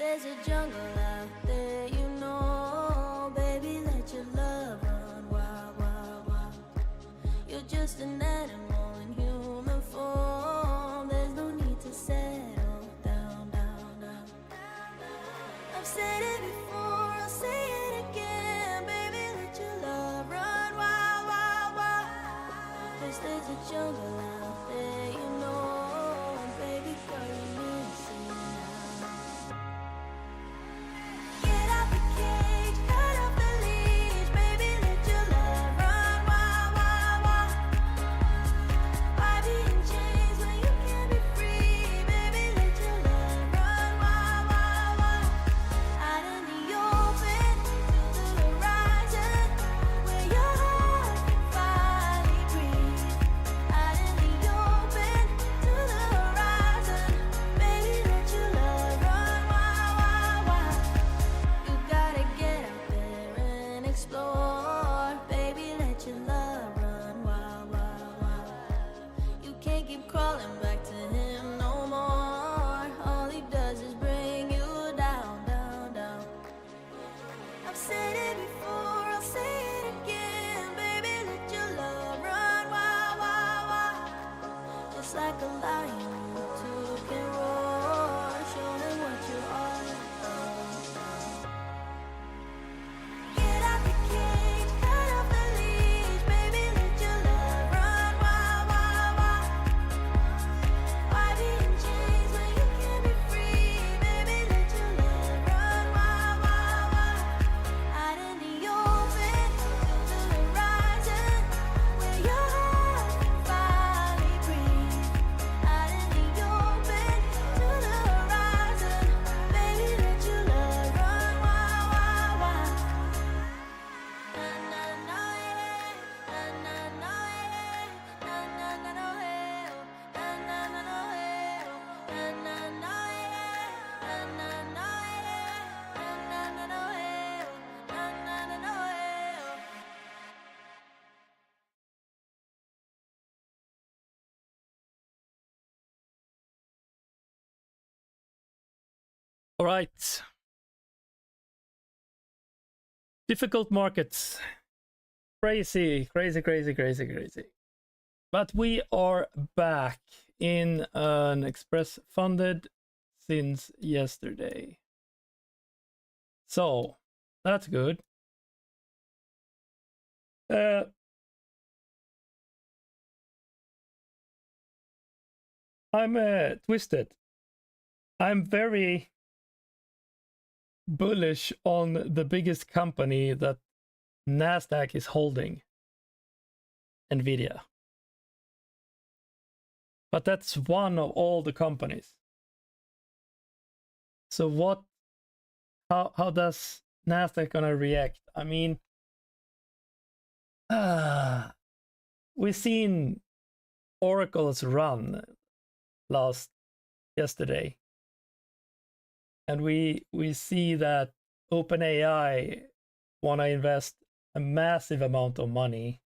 there's a jungle out there, you know. Baby, let your love run wild, wild, wild. You're just an animal in human form. There's no need to settle down, down, down. I've said it before, I'll say it again. Baby, let your love run wild, wild, wild. 'Cause there's a jungle out there, you know. Baby girl, you're missing out. Get out the cage, cut off the leash. Baby, let your love run wild, wild, wild. Why be in chains when you can be free? Baby, let your love run wild, wild, wild. Out in the open, to the horizon, where your heart can finally breathe. Out in the open, to the horizon, baby, let your love run wild, wild, wild. You gotta get out there and explore. Baby, let your love run wild, wild, wild. You can't keep crawling back to him no more. All he does is bring you down, down, down. I've said it before, I'll say it again. Baby, let your love run wild, wild, wild. Just like a lion, you two can roar. Show them what you are. Get out the cage, cut off the leash. Baby, let your love run wild, wild, wild. Why be in chains when you can be free? Baby, let your love run wild, wild, wild. Out in the open, to the horizon, where your heart can finally breathe. Out in the open, to the horizon, baby, let your love run wild, wild, wild. Na na na eh, na na na eh, na na na no eh, na na na no eh, na na na eh, na na na eh, na na na no eh, na na na no eh. All right. Difficult markets. Crazy, crazy, crazy, crazy, crazy. But we are back in an Express Funded since yesterday. So, that's good. I'm twisted. I'm very bullish on the biggest company that Nasdaq is holding, Nvidia. But that's one of all the companies. So what, how does Nasdaq gonna react? I mean, we've seen Oracle's run yesterday. And we see that OpenAI want to invest a massive amount of money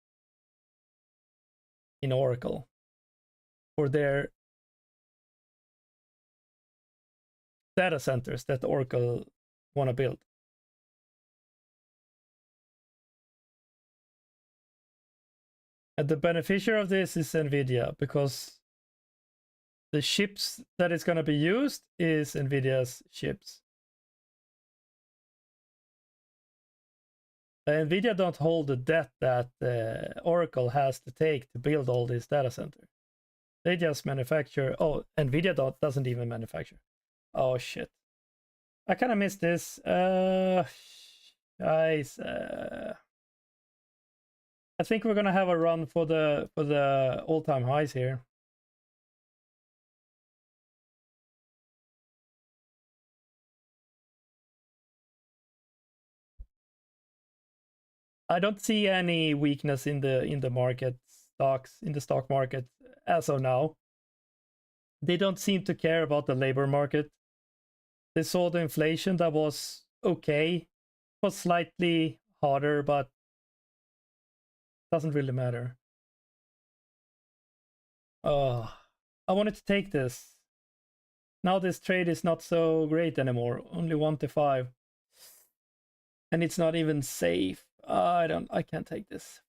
in Oracle for their data centers that Oracle want to build. And the beneficiary of this is Nvidia, because the chips that is going to be used is Nvidia's chips. Nvidia don't hold the debt that Oracle has to take to build all these data centers. They just manufacture. Oh, Nvidia doesn't even manufacture. Oh shit! I kind of missed this. Guys, I think we're gonna have a run for the all-time highs here. I don't see any weakness in the market stocks, in the stock market as of now. They don't seem to care about the labor market. They saw the inflation that was okay. It was slightly harder, but doesn't really matter. I wanted to take this. Now this trade is not so great anymore. Only 1 to 5. And it's not even safe. I can't take this.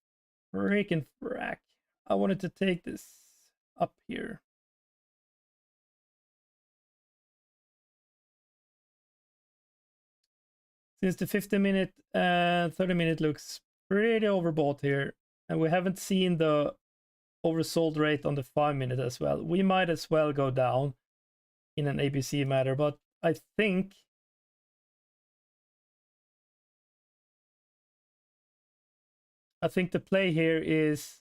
Freaking frack. I wanted to take this up here. Since the 50-minute and 30-minute looks pretty overbought here, and we haven't seen the oversold rate on the 5-minute as well, we might as well go down in an ABC matter, but I think the play here is,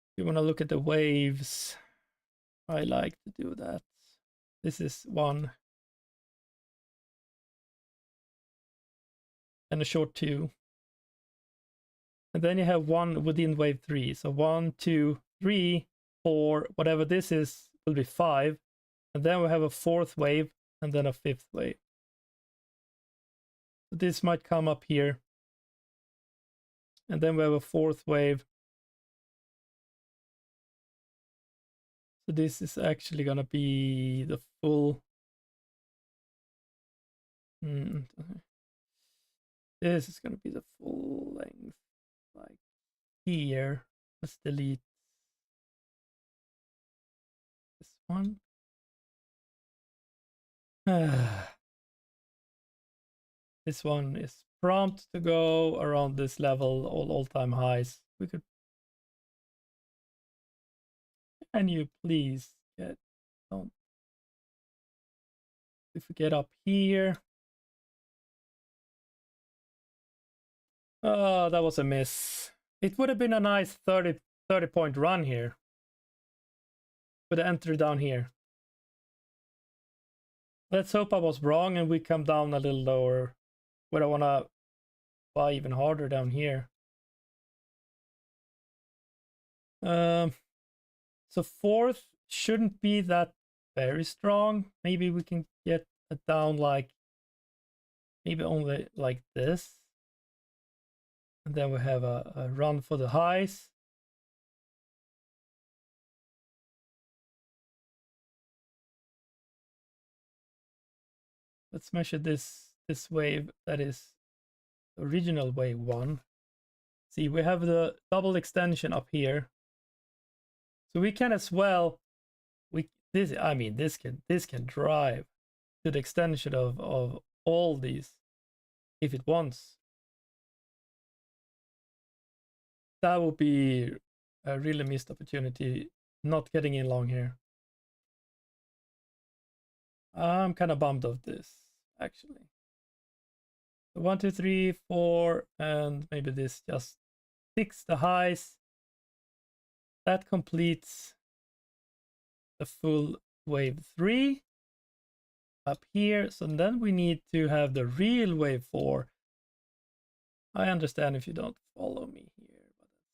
if you want to look at the waves, I like to do that. This is 1 and a short 2, and then you have 1 within wave 3. So 1, 2, 3, 4, whatever this is will be 5, and then we have a 4th wave and then a 5th wave. So this might come up here, and then we have a 4th wave. So this is actually gonna be the full. This is gonna be the full length, like here. Let's delete this one. This one is prompt to go around this level, all-time highs. We could. Can you please get? Don't. If we get up here. Oh, that was a miss. It would have been a nice 30-point run here. With the entry down here. Let's hope I was wrong and we come down a little lower. But I want to buy even harder down here. So 4th shouldn't be that very strong. Maybe we can get it down like, maybe only like this. And then we have a run for the highs. Let's measure this wave, that is original wave 1. See, we have the double extension up here. So we can as well, this can drive to the extension of all these if it wants. That would be a really missed opportunity not getting in long here. I'm kind of bummed of this, actually. 1, 2, 3, 4, and maybe this just fix the highs. That completes the full wave 3 up here. So then we need to have the real wave 4. I understand if you don't follow me here, but that's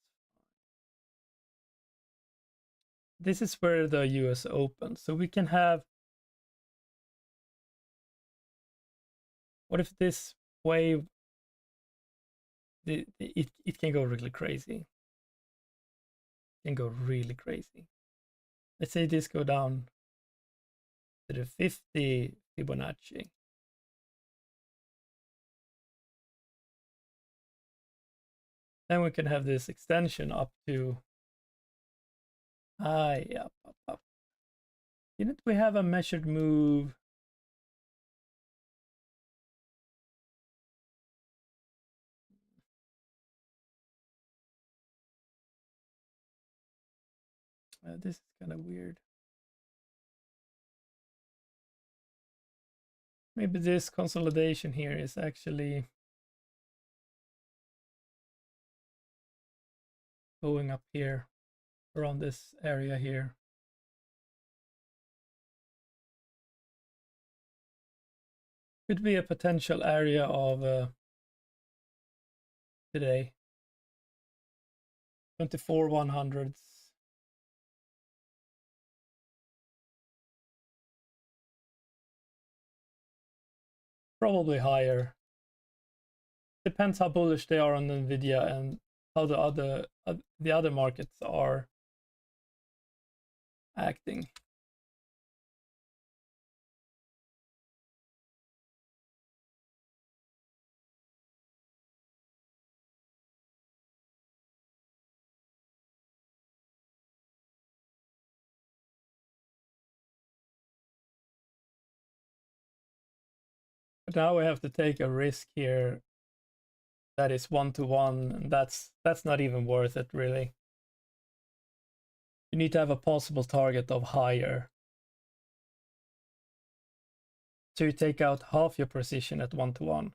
fine. This is where the US opens. So we can have, what if this wave, it can go really crazy. It can go really crazy. Let's say this go down to the 50 Fibonacci. Then we can have this extension up to up. Didn't we have a measured move? This is kind of weird. Maybe this consolidation here is actually going up here around this area here. Could be a potential area of today. 24 100s. Probably higher. Depends how bullish they are on Nvidia and how the other markets are acting. But now we have to take a risk here that is 1-to-1, and that's not even worth it, really. You need to have a possible target of higher. So you take out half your position at 1-to-1.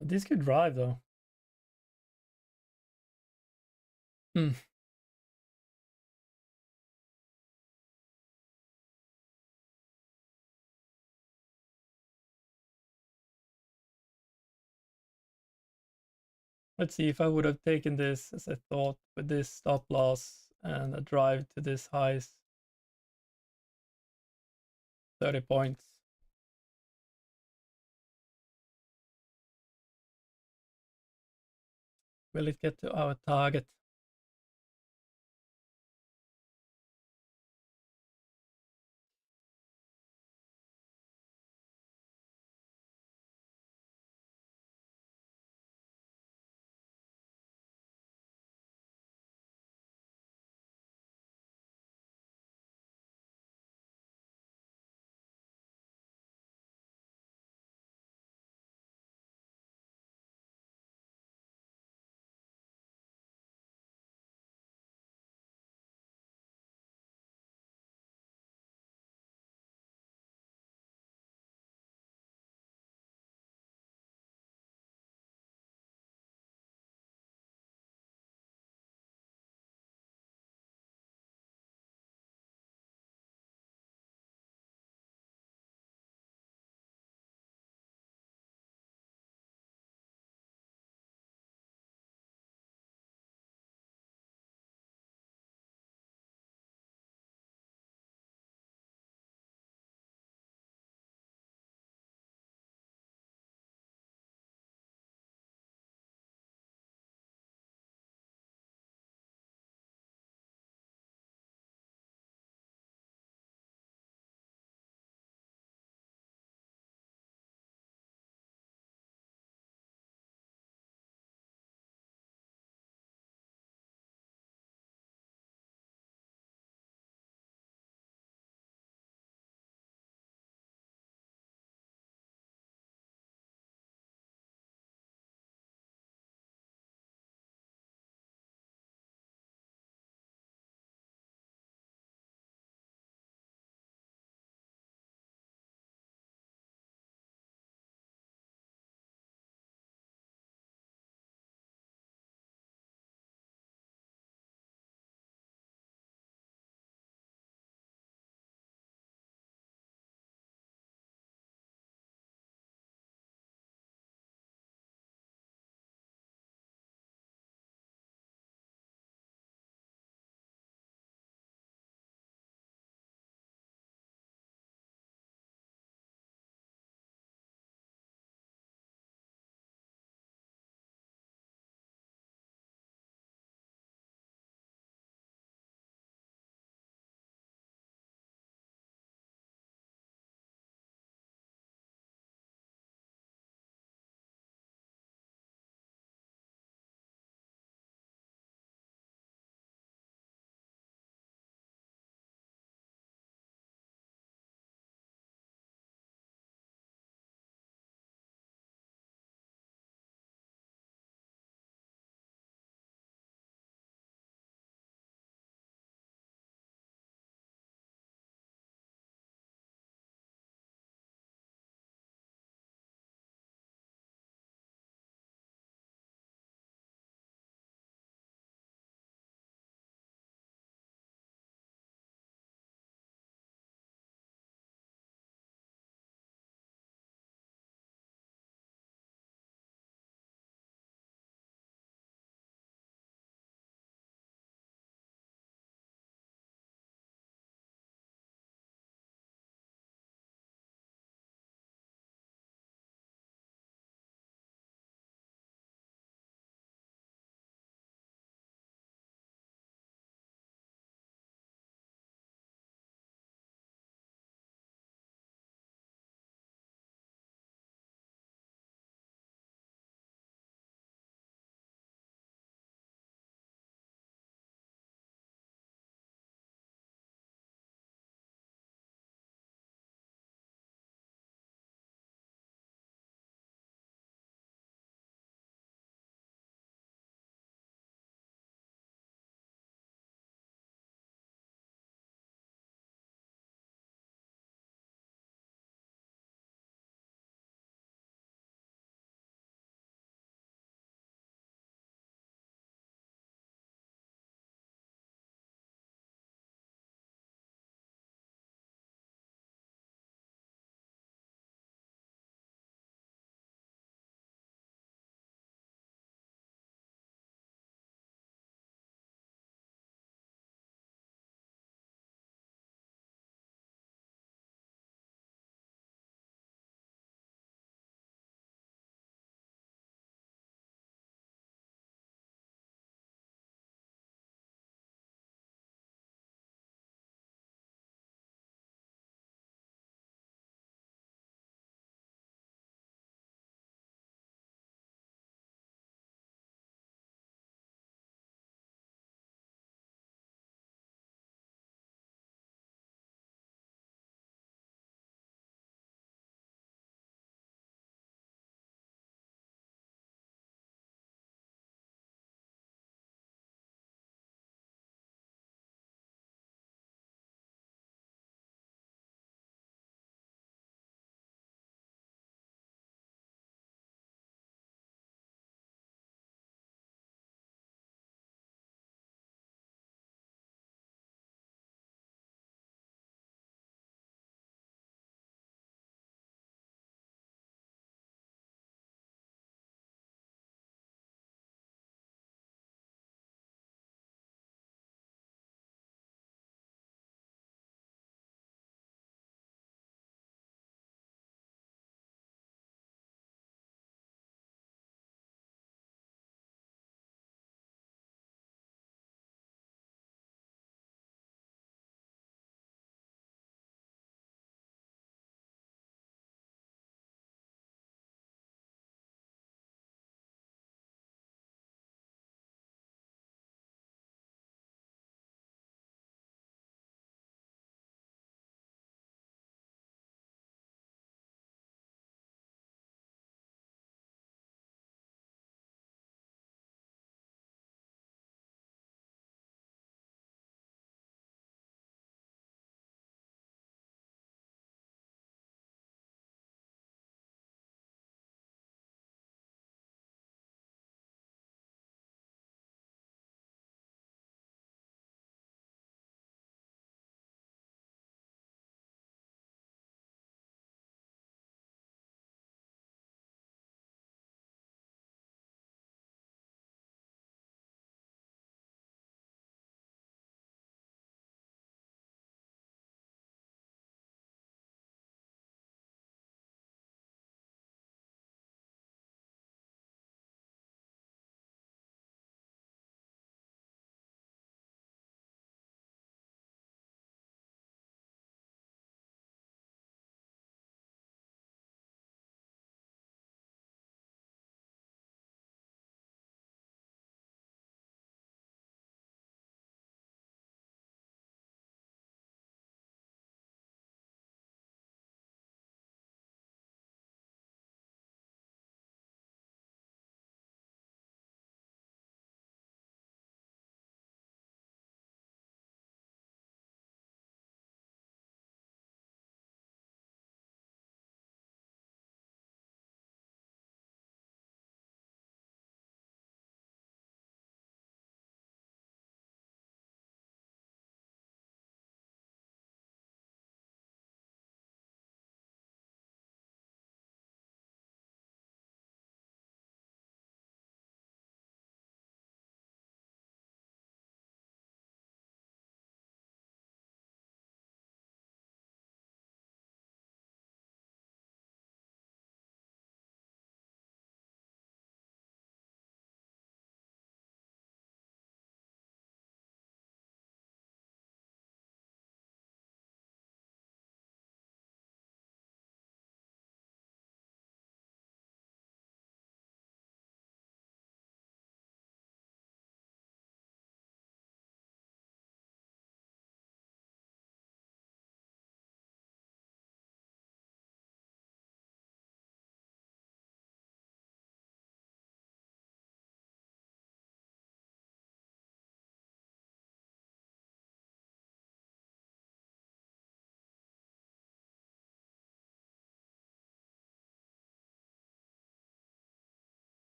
This could drive though. Hmm. Let's see if I would have taken this as I thought with this stop loss and a drive to this highs. 30 points. Will it get to our target?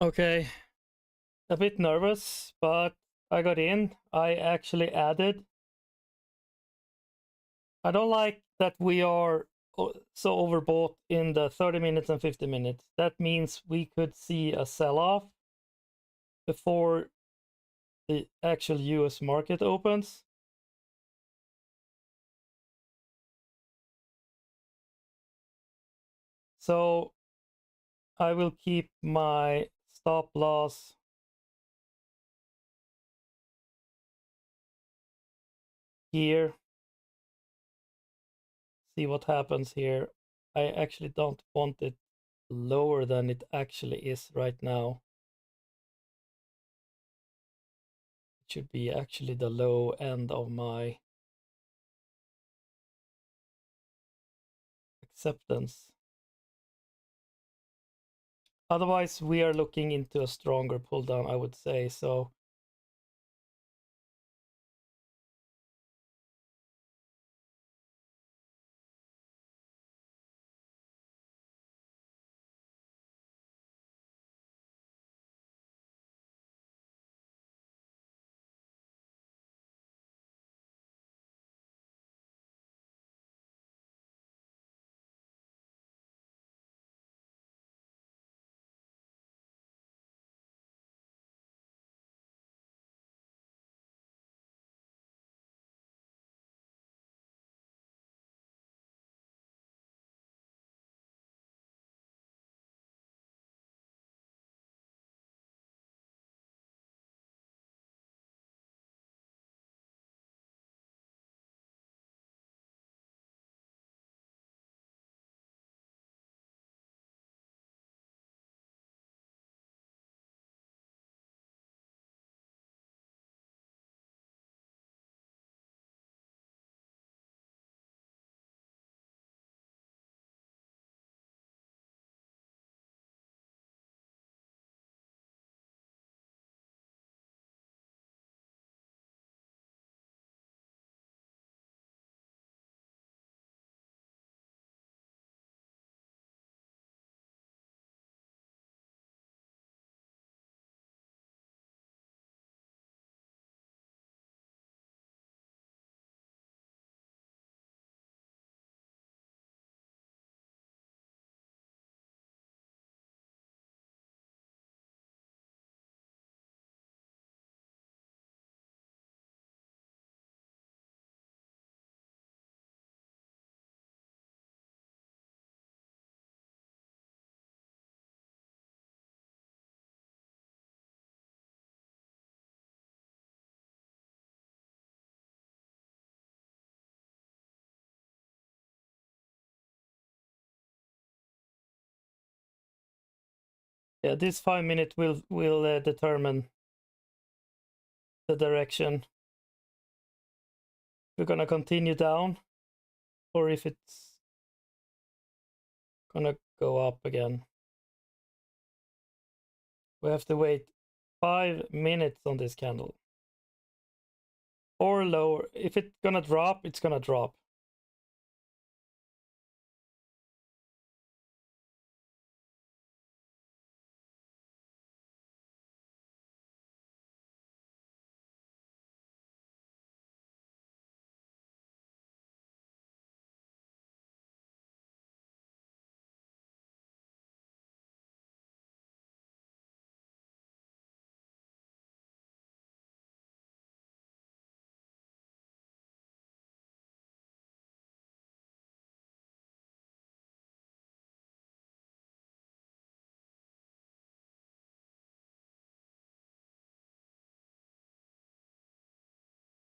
Okay, a bit nervous, but I got in. I actually added. I don't like that we are so overbought in the 30 minutes and 50 minutes. That means we could see a sell-off before the actual US market opens. So I will keep my stop loss here. See what happens here. I actually don't want it lower than it actually is right now. It should be actually the low end of my acceptance. Otherwise, we are looking into a stronger pull down, I would say. So yeah, this 5 minute will determine the direction. We're gonna continue down, or if it's gonna go up again. We have to wait 5 minutes on this candle. Or lower. If it's gonna drop, it's gonna drop.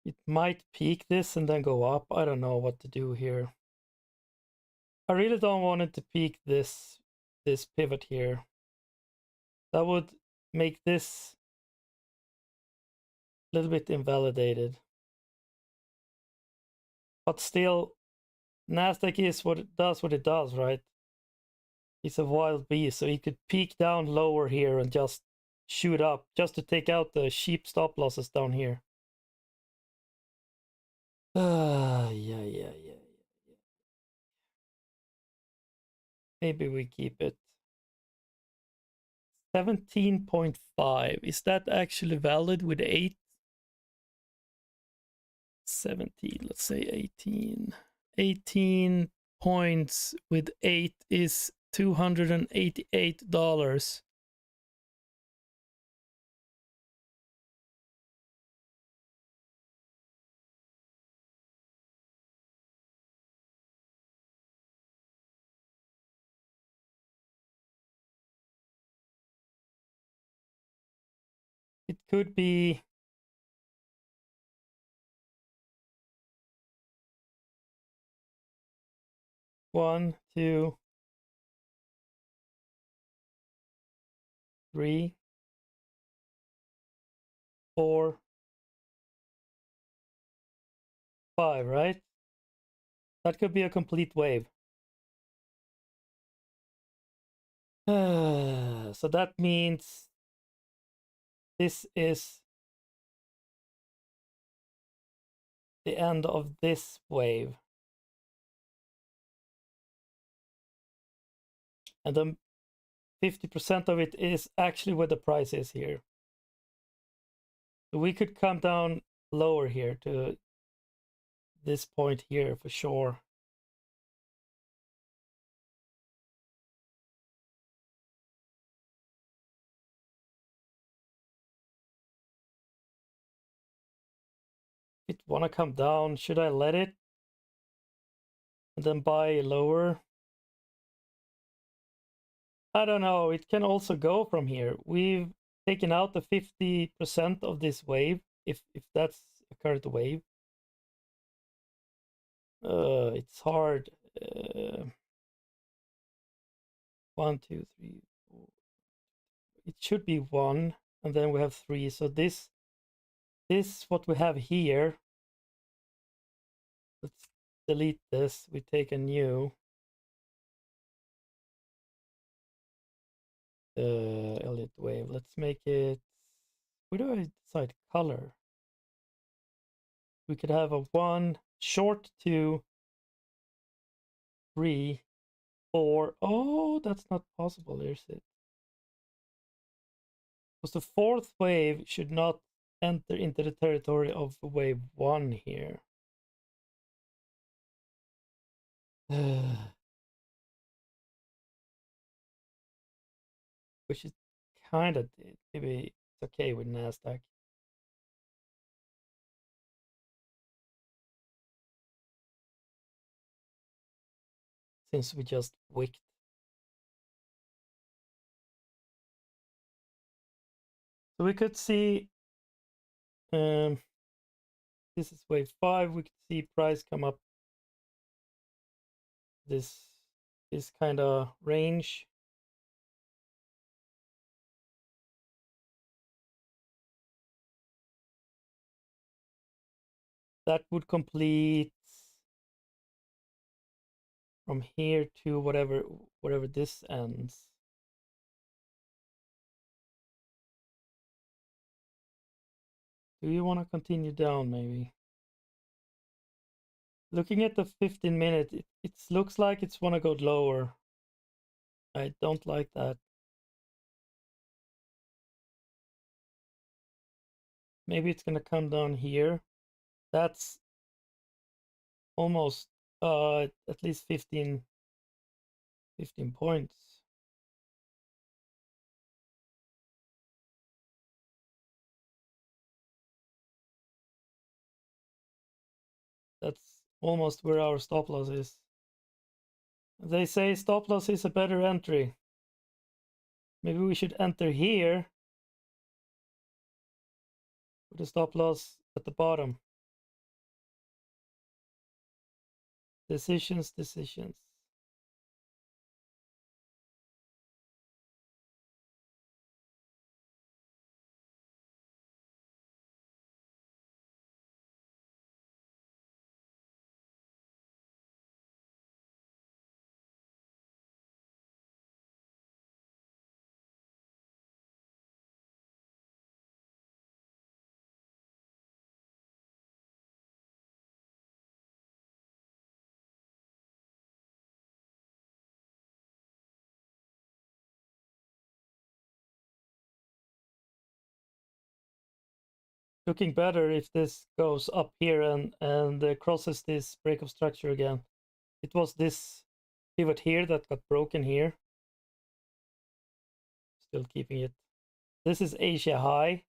It might peak this and then go up. I don't know what to do here. I really don't want it to peak this pivot here. That would make this a little bit invalidated. But still, Nasdaq is what it does, right? He's a wild beast, so he could peak down lower here and just shoot up, just to take out the cheap stop losses down here. Yeah. Maybe we keep it. 17.5. Is that actually valid with 8? 17, let's say 18. 18 points with 8 is $288. It could be 1, 2, 3, 4, 5, right? That could be a complete wave. So that means this is the end of this wave. And then 50% of it is actually where the price is here. So we could come down lower here to this point here for sure. It wanna come down. Should I let it? And then buy lower? I don't know. It can also go from here. We've taken out the 50% of this wave, if that's a current wave. It's hard. 1, 2, 3, 4. It should be 1, and then we have 3. So this what we have here. Let's delete this. We take a new Elliott wave. Let's make it. Where do I decide color? We could have a 1, short 2, 3, 4. Oh, that's not possible. Here's it. Because the fourth wave should not enter into the territory of wave 1 here. Which is kind of maybe it's okay with NASDAQ. Since we just wicked. So we could see this is wave 5. We could see price come up this kind of range. That would complete from here to whatever this ends. Do you want to continue down maybe? Looking at the 15-minute, it looks like it's want to go lower. I don't like that. Maybe it's going to come down here. That's almost at least 15 points. That's almost where our stop loss is. They say stop loss is a better entry. Maybe we should enter here with the stop loss at the bottom. Decisions. looking better if this goes up here and crosses this break of structure again. It was this pivot here that got broken here. Still keeping it. This is Asia high.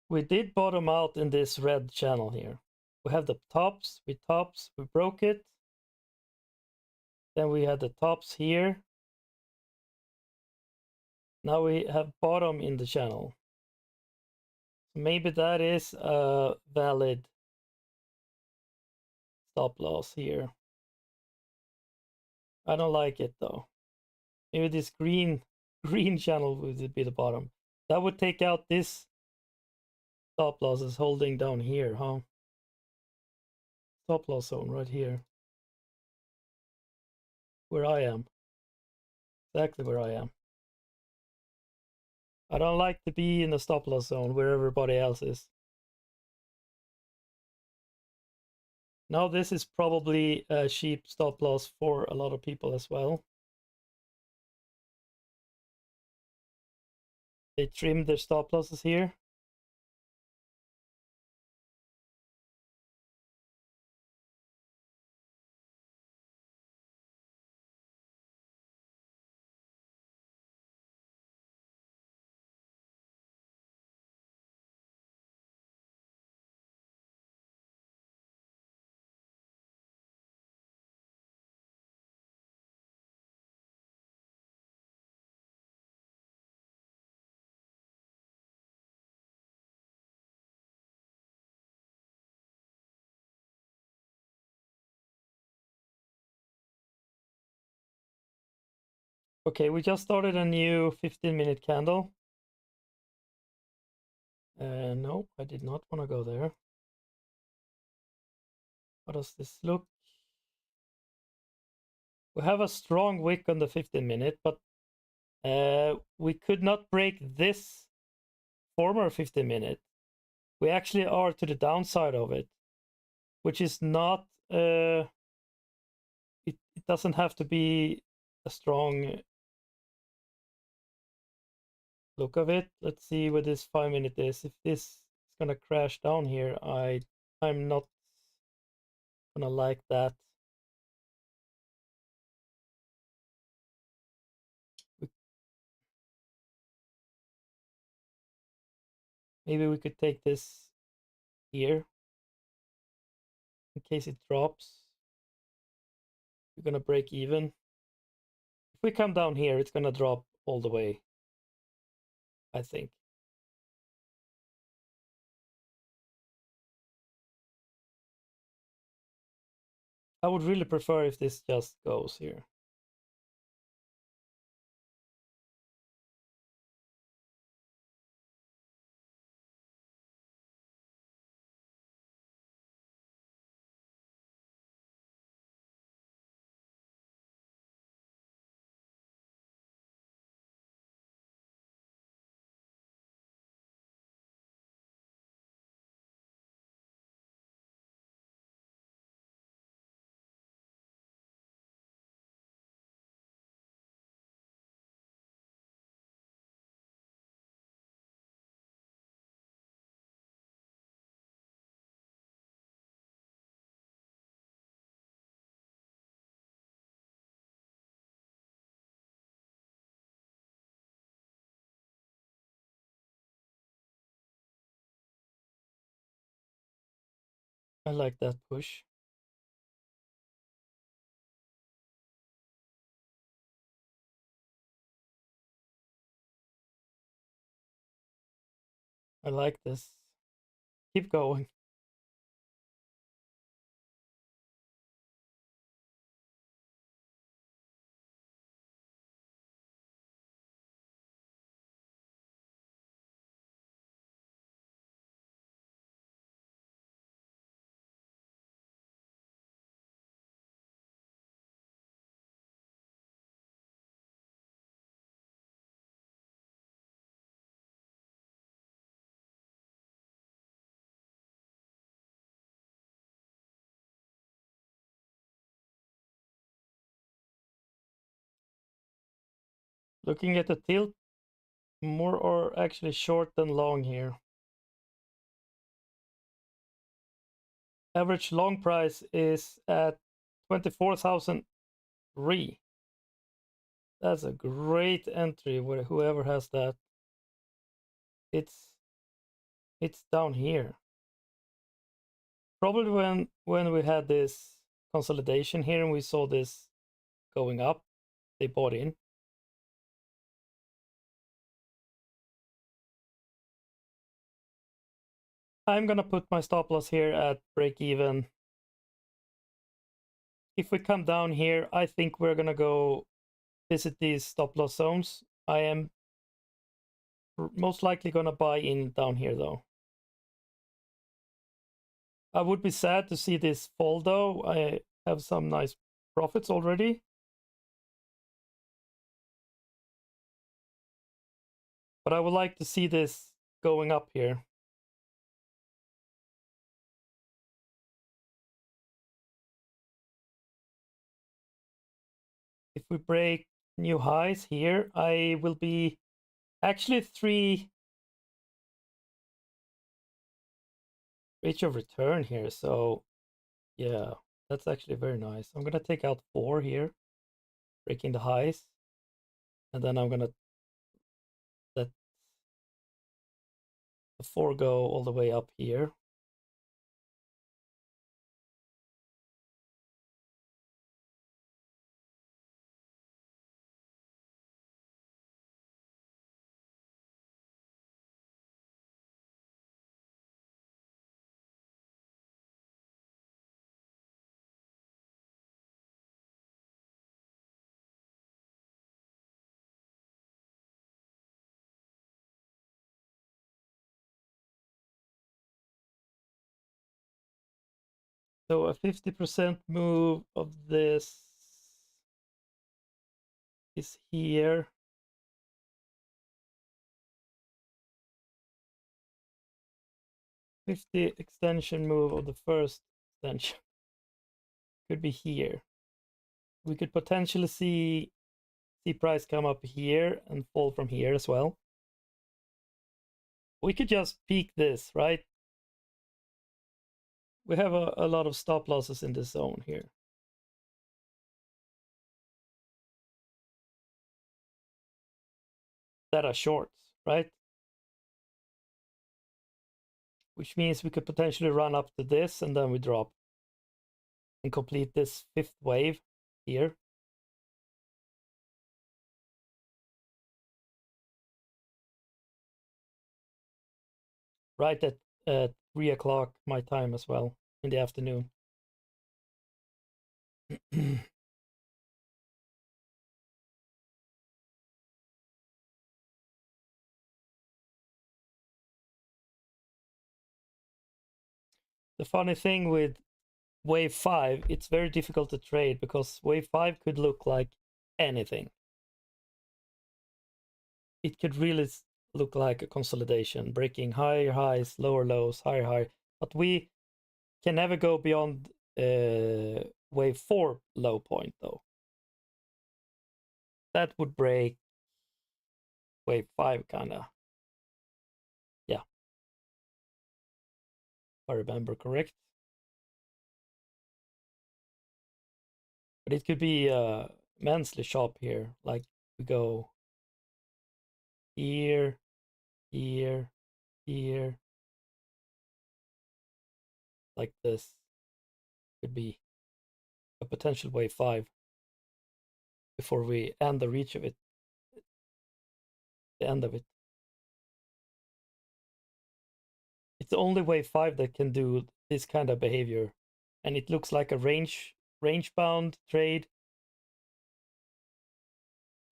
We did bottom out in this red channel here. We have the tops, we broke it. Then we had the tops here. Now we have bottom in the channel. Maybe that is a valid stop loss here. I don't like it though. Maybe this green channel would be the bottom. That would take out this stop loss is holding down here, huh? Stop loss zone right here. Where I am. Exactly where I am. I don't like to be in the stop loss zone where everybody else is. Now this is probably a cheap stop loss for a lot of people as well. They trimmed their stop losses here. Okay, we just started a new 15-minute candle. No, I did not want to go there. How does this look? We have a strong wick on the 15-minute, but we could not break this former 15-minute. We actually are to the downside of it, which is not, it doesn't have to be a strong look of it. Let's see what this 5-minute is. If this is gonna crash down here, I'm not gonna like that. Maybe we could take this here in case it drops. We're gonna break even. If we come down here, it's gonna drop all the way, I think. I would really prefer if this just goes here. I like that push. I like this. Keep going. Looking at the tilt, more or actually short than long here. Average long price is at 24,003. That's a great entry with whoever has that. It's down here. Probably when we had this consolidation here and we saw this going up, they bought in. I'm gonna put my stop loss here at break even. If we come down here, I think we're gonna go visit these stop loss zones. I am most likely gonna buy in down here though. I would be sad to see this fall though. I have some nice profits already. But I would like to see this going up here. If we break new highs here, I will be actually 3 rate of return here. So yeah, that's actually very nice. I'm gonna take out 4 here, breaking the highs. And then I'm gonna let the 4 go all the way up here. So a 50% move of this is here. 50 extension move of the first extension could be here. We could potentially see price come up here and fall from here as well. We could just peek this, right? We have a lot of stop losses in this zone here. That are shorts, right? Which means we could potentially run up to this and then we drop and complete this 5th wave here. Right at 3 o'clock my time as well in the afternoon. The funny thing with wave 5, it's very difficult to trade because wave 5 could look like anything. It could really look like a consolidation, breaking higher highs, lower lows, higher high. But we can never go beyond wave 4 low point though. That would break wave 5 kinda. Yeah. If I remember correct. But it could be immensely sharp here. Like we go here, here, here. Like this. Could be a potential wave 5 before we end the reach of it. The end of it. It's only wave 5 that can do this kind of behavior. And it looks like a range bound trade.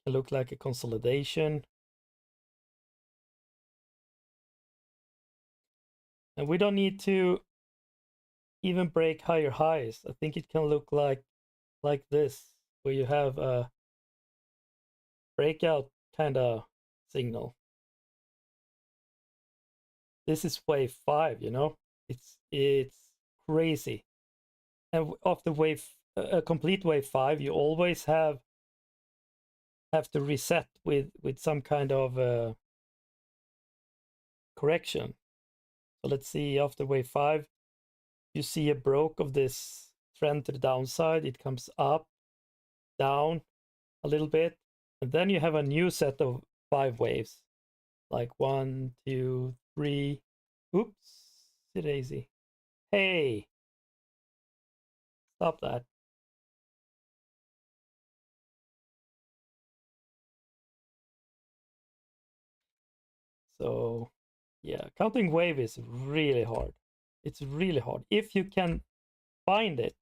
It looks like a consolidation. And we don't need to even break higher highs. I think it can look like this, where you have a breakout kind of signal. This is wave 5, you know? It's crazy. And after a complete wave 5, you always have have to reset with some kind of correction. So let's see, after wave 5, you see a broke of this trend to the downside. It comes up, down a little bit, and then you have a new set of 5 waves, like 1, 2, 3. Oops, daisy. Hey, stop that. So yeah, counting wave is really hard. It's really hard. If you can find it,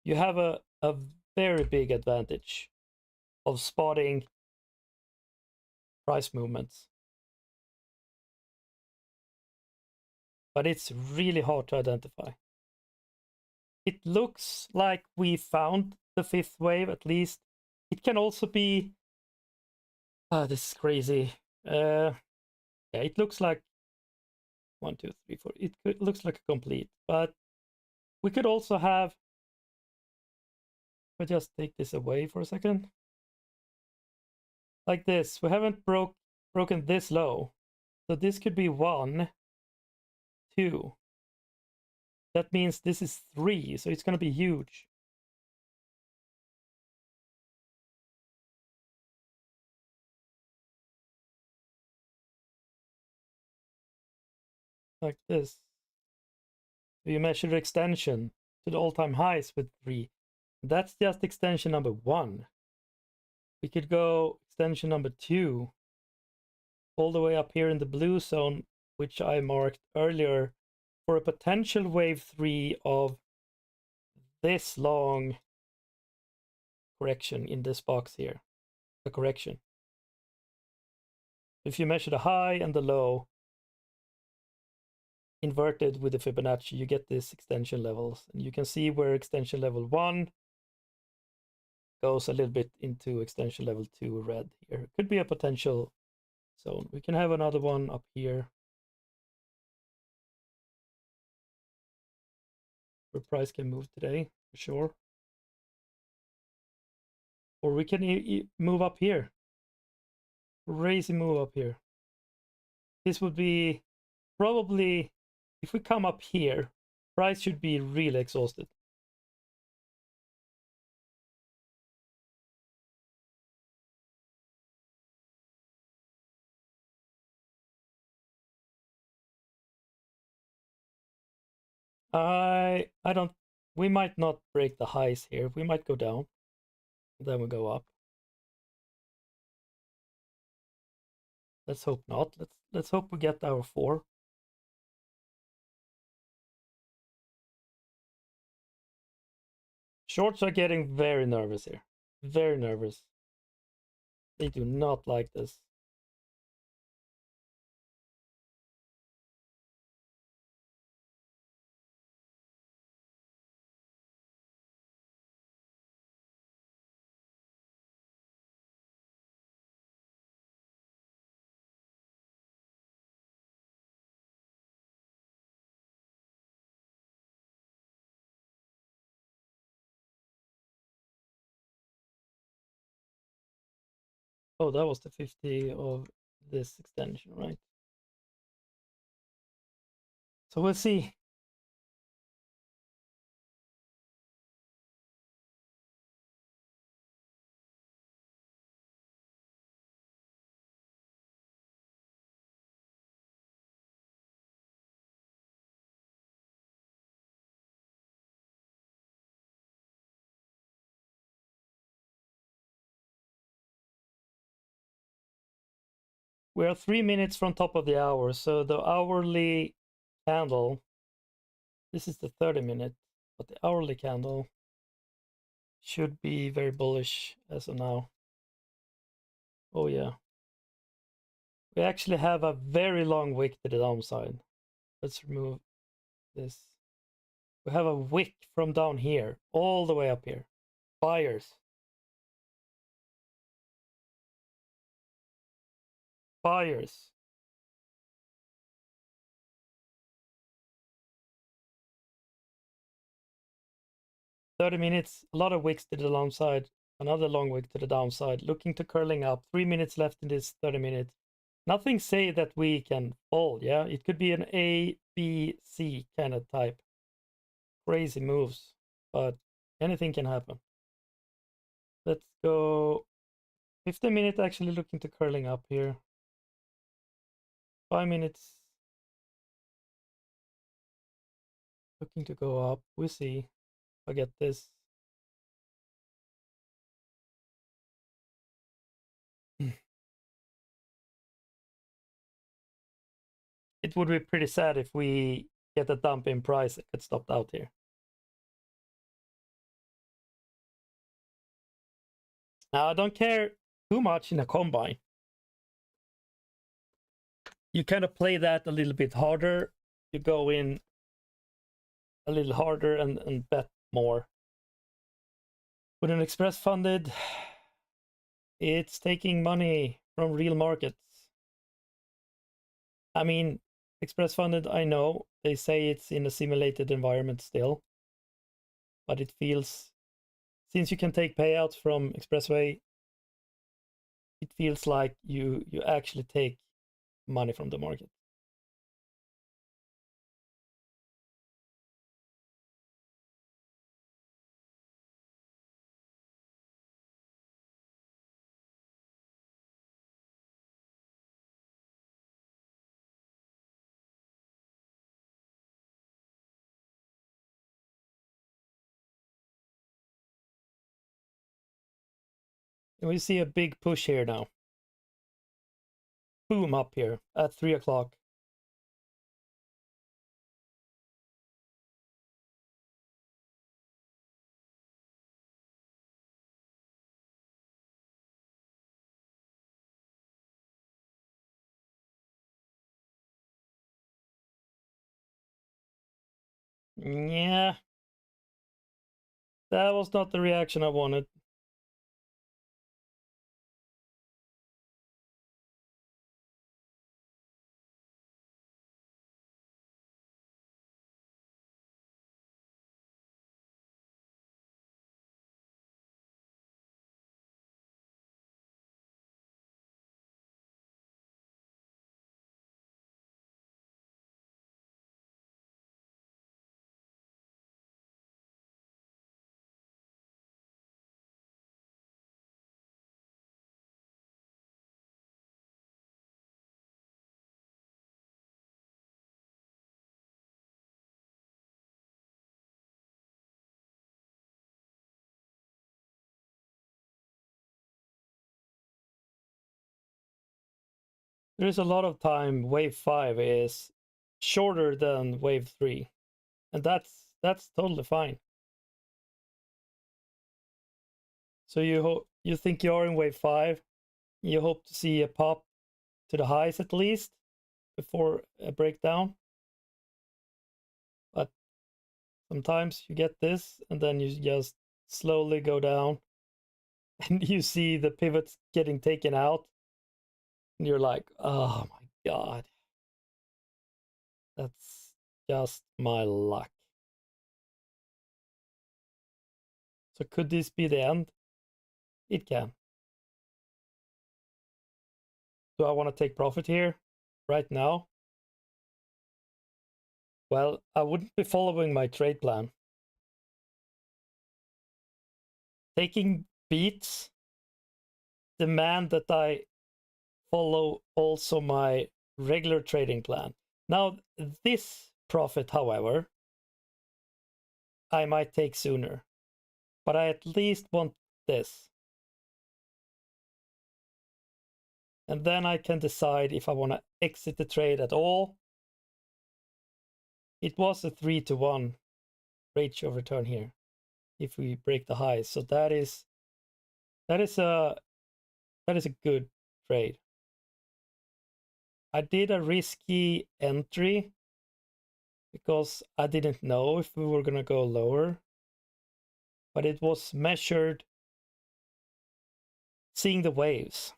you have a very big advantage of spotting price movements. But it's really hard to identify. It looks like we found the 5th wave, at least. It can also be, this is crazy. Yeah, it looks like 1, 2, 3, 4. It looks like a complete, but we could also have, if I just take this away for a second, like this. We haven't broken this low, so this could be 1, 2. That means this is 3, so it's going to be huge. Like this. You measure the extension to the all-time highs with 3. That's just extension number 1. We could go extension number 2 all the way up here in the blue zone, which I marked earlier, for a potential wave 3 of this long correction in this box here. A correction. If you measure the high and the low inverted with the Fibonacci, you get this extension levels, and you can see where extension level 1 goes a little bit into extension level 2 red here. Could be a potential zone. We can have another one up here where price can move today for sure. Or we can move up here. Crazy move up here. This would be probably, if we come up here, price should be really exhausted. I don't, we might not break the highs here. We might go down, then we go up. Let's hope not. Let's hope we get our 4. Shorts are getting very nervous here. Very nervous. They do not like this. Oh, that was the 50 of this extension, right? So we'll see. We are 3 minutes from top of the hour, so the hourly candle, this is the 30-minute, but the hourly candle should be very bullish as of now. Oh yeah. We actually have a very long wick to the downside. Let's remove this. We have a wick from down here all the way up here. Buyers. Buyers. "30 minutes, a lot of wicks to the downside, Another long wick to the downside, looking to curling up. 3 minutes left in this 30 minutes. Nothing say that we can fold, yeah? It could be an A, B, C kind of type. Crazy moves, but anything can happen. Let's go 15 minutes actually looking to curling up here. 5 minutes looking to go up. We see. I get this. It would be pretty sad if we get a dump in price and get stopped out here. Now, I don't care too much in a combine. You kind of play that a little bit harder. You go in a little harder and bet more. With an Express Funded, it's taking money from real markets. I mean, Express Funded, I know they say it's in a simulated environment still, but it feels, since you can take payouts from Expressway, it feels like you actually take money from the market. And we see a big push here now. Boom, up here at 3 o'clock. Yeah, that was not the reaction I wanted. There's a lot of time wave 5 is shorter than wave 3, and that's totally fine. So you think you're in wave 5, you hope to see a pop to the highs at least before a breakdown, but sometimes you get this and then you just slowly go down and you see the pivots getting taken out and you're like, oh my god, that's just my luck. So could this be the end? It can. Do I want to take profit here right now? Well, I wouldn't be following my trade plan. Taking beats demand that I follow also my regular trading plan. Now, this profit, however, I might take sooner, but I at least want this. And then I can decide if I want to exit the trade at all. It was a 3-to-1 ratio of return here if we break the highs. So that is a good trade. I did a risky entry because I didn't know if we were gonna go lower, but it was measured seeing the waves.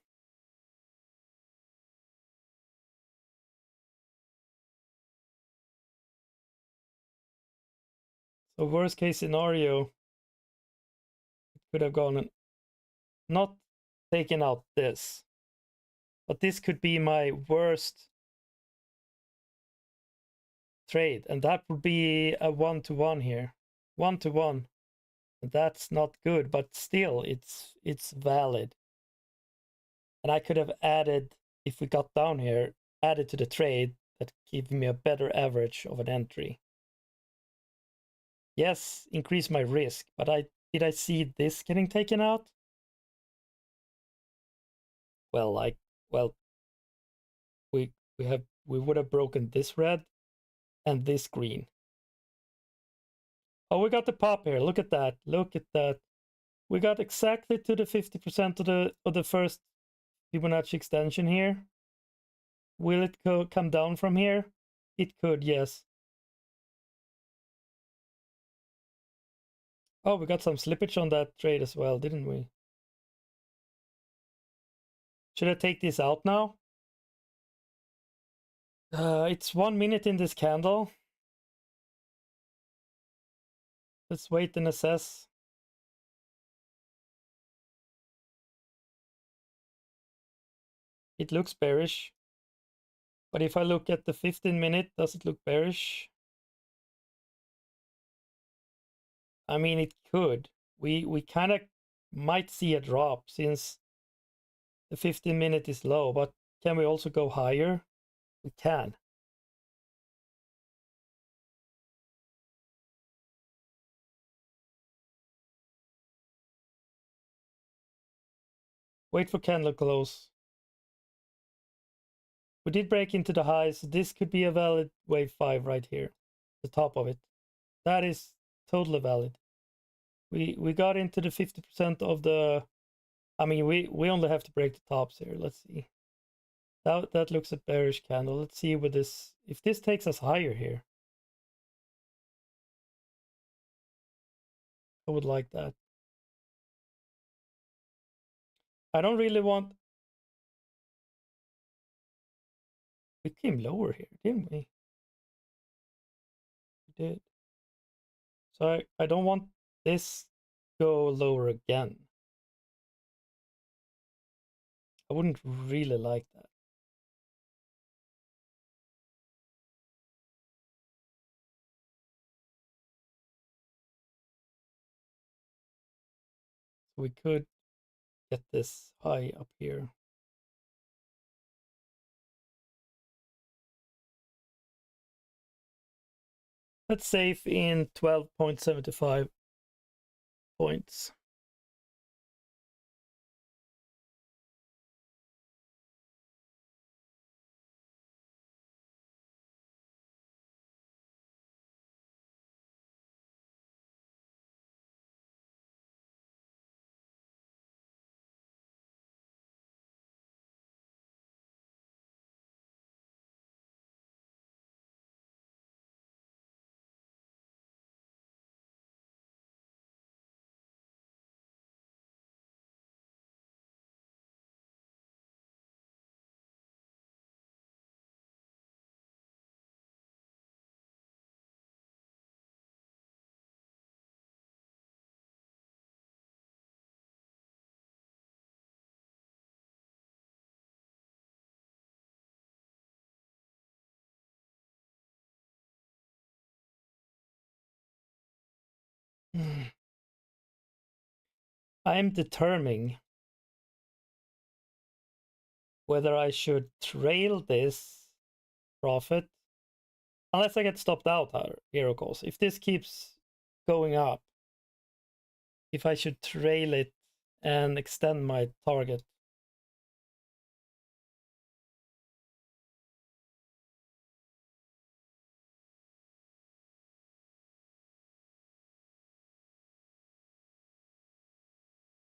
So worst case scenario, it could have gone not taking out this, but this could be my worst trade, and that would be a 1-to-1 here, 1-to-1. That's not good, but still, it's valid. And I could have added, if we got down here, added to the trade that give me a better average of an entry. Yes, increase my risk, but did I see this getting taken out? Well, we would have broken this red and this green. Oh, we got the pop here. Look at that. Look at that. We got exactly to the 50% of the first Fibonacci extension here. Will it come down from here? It could, yes. Oh, we got some slippage on that trade as well, didn't we? Should I take this out now? It's 1 minute in this candle. Let's wait and assess. It looks bearish. But if I look at the 15-minute, does it look bearish? I mean, it could. We kind of might see a drop since the 15-minute is low, but can we also go higher? We can. Wait for candle close. We did break into the highs. This could be a valid wave 5 right here, the top of it. That is totally valid. We got into the 50% of the, I mean, we only have to break the tops here. Let's see. That looks a bearish candle. Let's see with this, if this takes us higher here. I would like that. I don't really want, we came lower here, didn't we? We did. So I don't want this go lower again. I wouldn't really like that. So we could get this high up here. That's safe in 12.75 points. I'm determining whether I should trail this profit, unless I get stopped out here, of course. If this keeps going up, if I should trail it and extend my target.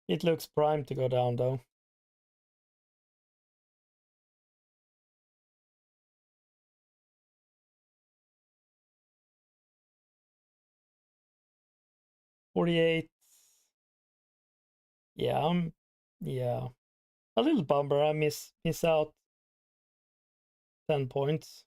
It looks primed to go down though. $48. Yeah, yeah. A little bummer. I miss out 10 points.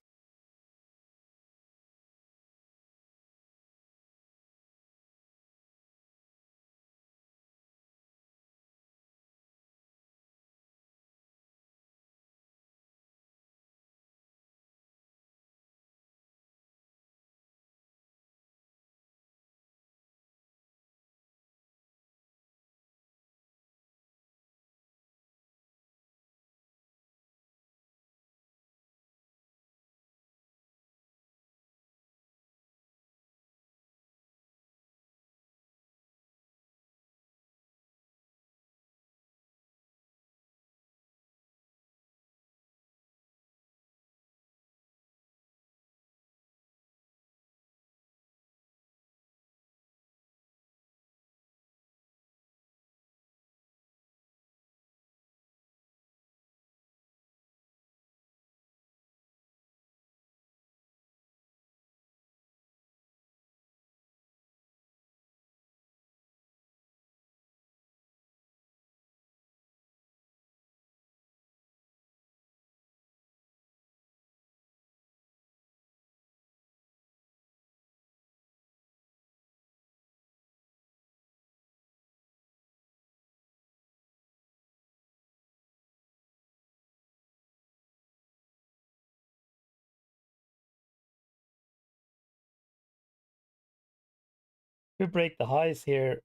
we break the highs here,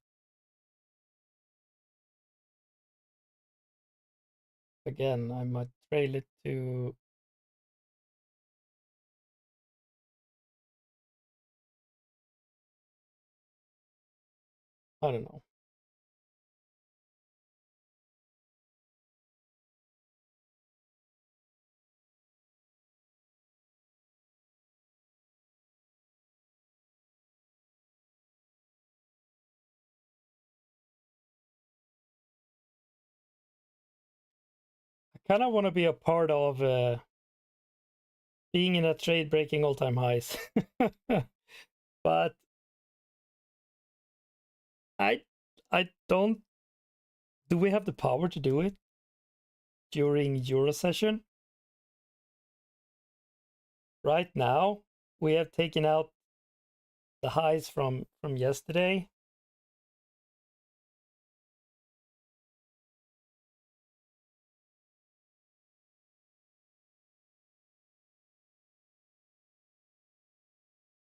again, I might trail it to I don't know. I kind of want to be a part of being in a trade breaking all-time highs. But I don't. Do we have the power to do it during Euro session? Right now, we have taken out the highs from yesterday.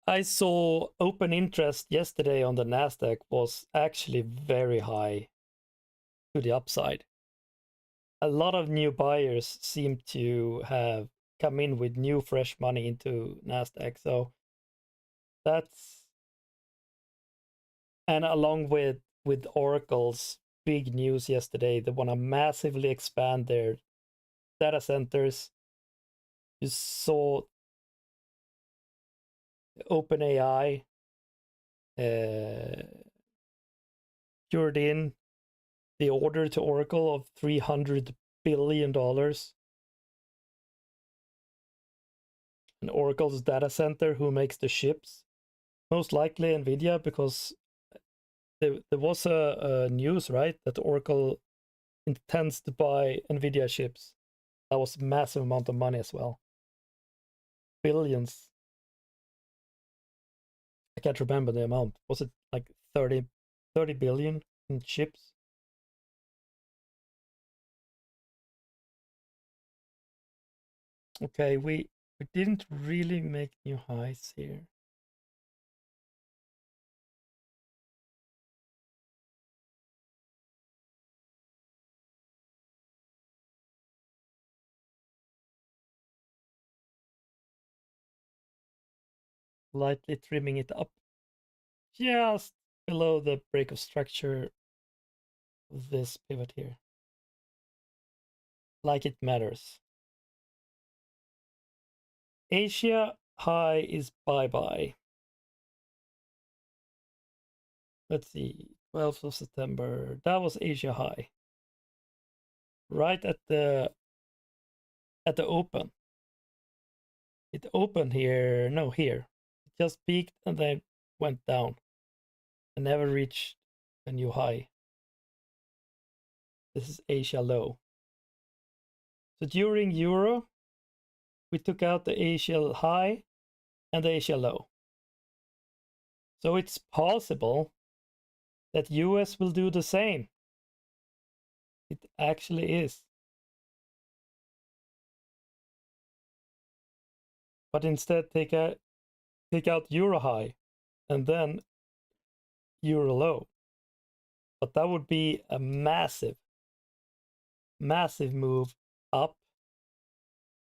I saw open interest yesterday on the Nasdaq was actually very high to the upside. A lot of new buyers seem to have come in with new fresh money into Nasdaq. So that's, and along with Oracle's big news yesterday, they want to massively expand their data centers. You saw OpenAI cured in the order to Oracle of $300 billion. And Oracle's data center, who makes the chips? Most likely NVIDIA, because there was a news, right, that Oracle intends to buy NVIDIA chips. That was a massive amount of money as well. Billions. I can't remember the amount. Was it like 30 billion in chips? Okay, we didn't really make new highs here. Lightly trimming it up just below the break of structure of this pivot here. Like it matters. Asia high is bye-bye. Let's see, 12th of September. That was Asia high. Right at the open. It opened here, no, here. It just peaked and then went down and never reached a new high. This is Asia low. So during Euro, we took out the Asia high and the Asia low. So it's possible that US will do the same. It actually is. But instead take out Euro high and then Euro low. But that would be a massive move up,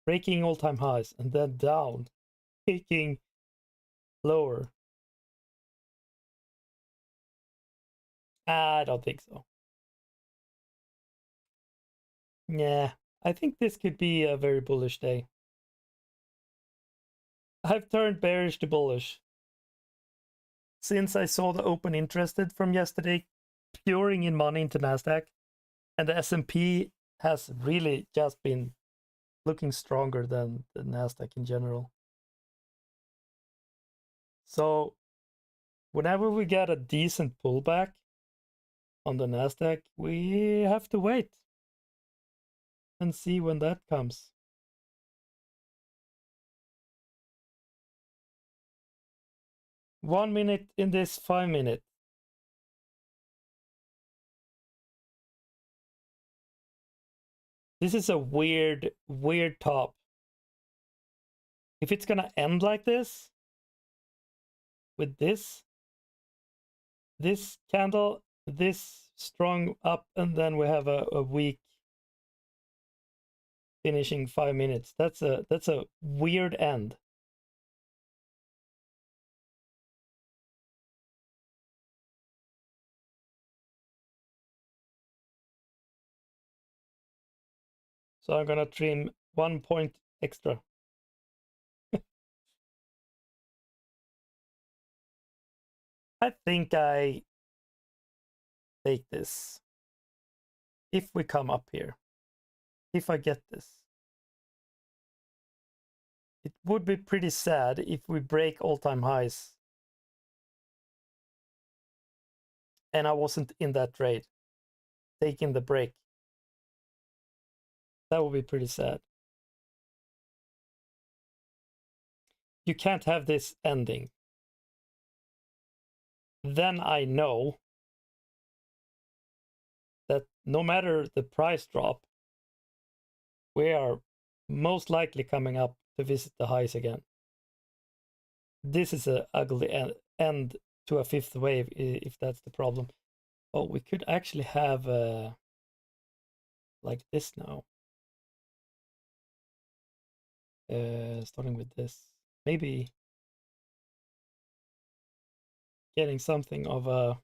breaking all-time highs, and then down, peaking lower. I don't think so. Yeah, I think this could be a very bullish day. I've turned bearish to bullish since I saw the open interested from yesterday pouring in money into Nasdaq, and the S&P has really just been looking stronger than the Nasdaq in general. So whenever we get a decent pullback on the Nasdaq, we have to wait and see when that comes. 1 minute in this 5 minute. This is a weird top. If it's gonna end like this, with this, this candle, this strong up, and then we have a weak finishing 5 minutes. That's a weird end. So I'm gonna trim 1 point extra. I think I take this. If we come up here, if I get this, it would be pretty sad if we break all-time highs and I wasn't in that trade, taking the break. That would be pretty sad. You can't have this ending. Then I know that no matter the price drop, we are most likely coming up to visit the highs again. This is an ugly end to a fifth wave, if that's the problem. Oh, we could actually have like this now. Starting with this. Maybe getting something of a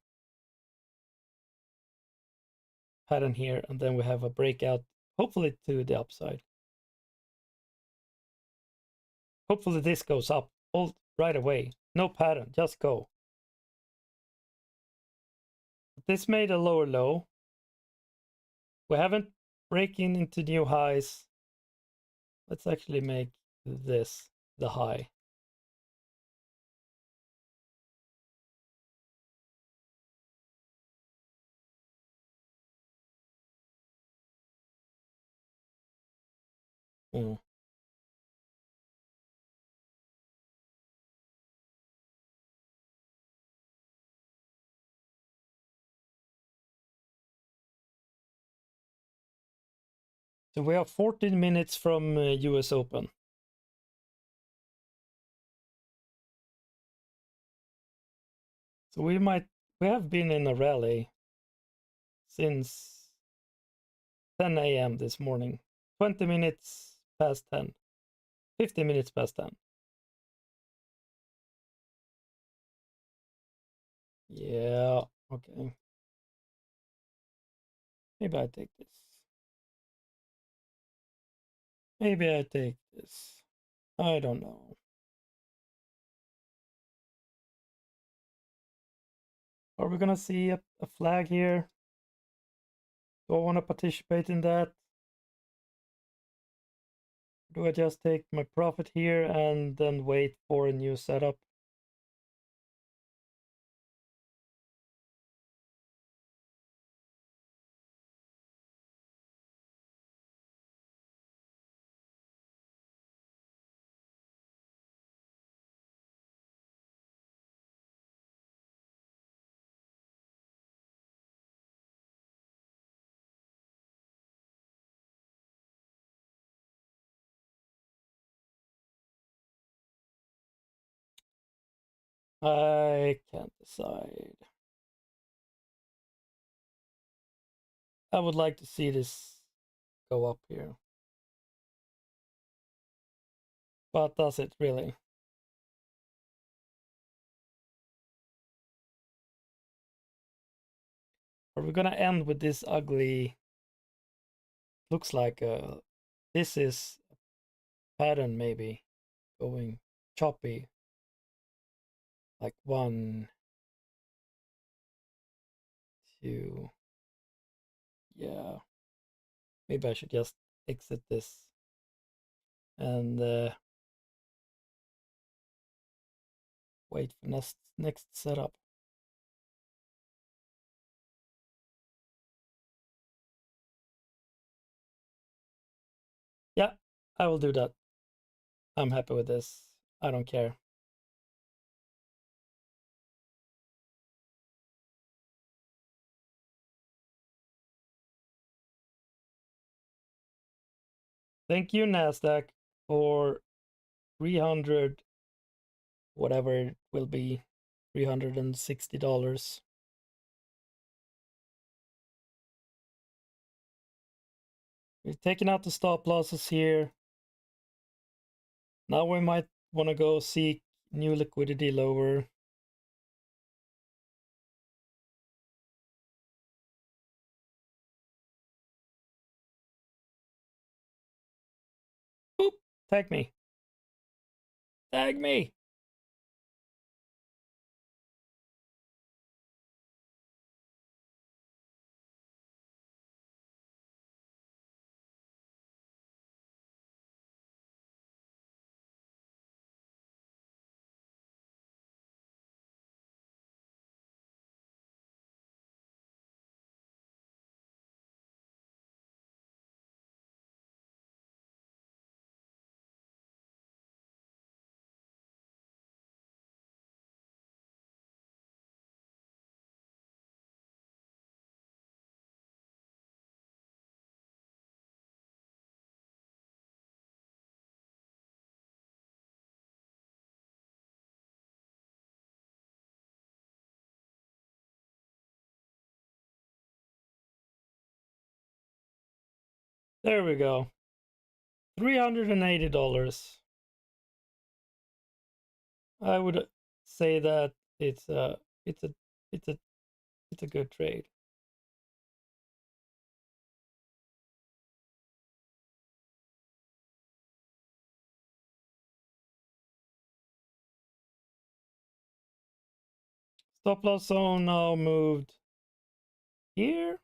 pattern here, and then we have a breakout, hopefully to the upside. Hopefully this goes up all right away. No pattern, just go. This made a lower low. We haven't breaking into new highs. Let's actually make this the high. Mm. So we are 14 minutes from US Open. So we have been in a rally since 10 a.m. this morning. 20 minutes past 10. 15 minutes past 10. Yeah, okay. Maybe I take this. Maybe I take this. I don't know. Are we gonna see a flag here? Do I want to participate in that? Do I just take my profit here and then wait for a new setup? I can't decide. I would like to see this go up here. But does it really? Are we gonna end with this ugly? Looks like this is a pattern maybe going choppy. Like 1, 2. Yeah. Maybe I should just exit this and wait for next setup. Yeah, I will do that. I'm happy with this. I don't care. Thank you, NASDAQ, for 300, whatever it will be, $360. We've taken out the stop losses here. Now we might want to go seek new liquidity lower. Boop! Tag me. Tag me! There we go. $380. I would say that it's a good trade. Stop loss zone now moved here.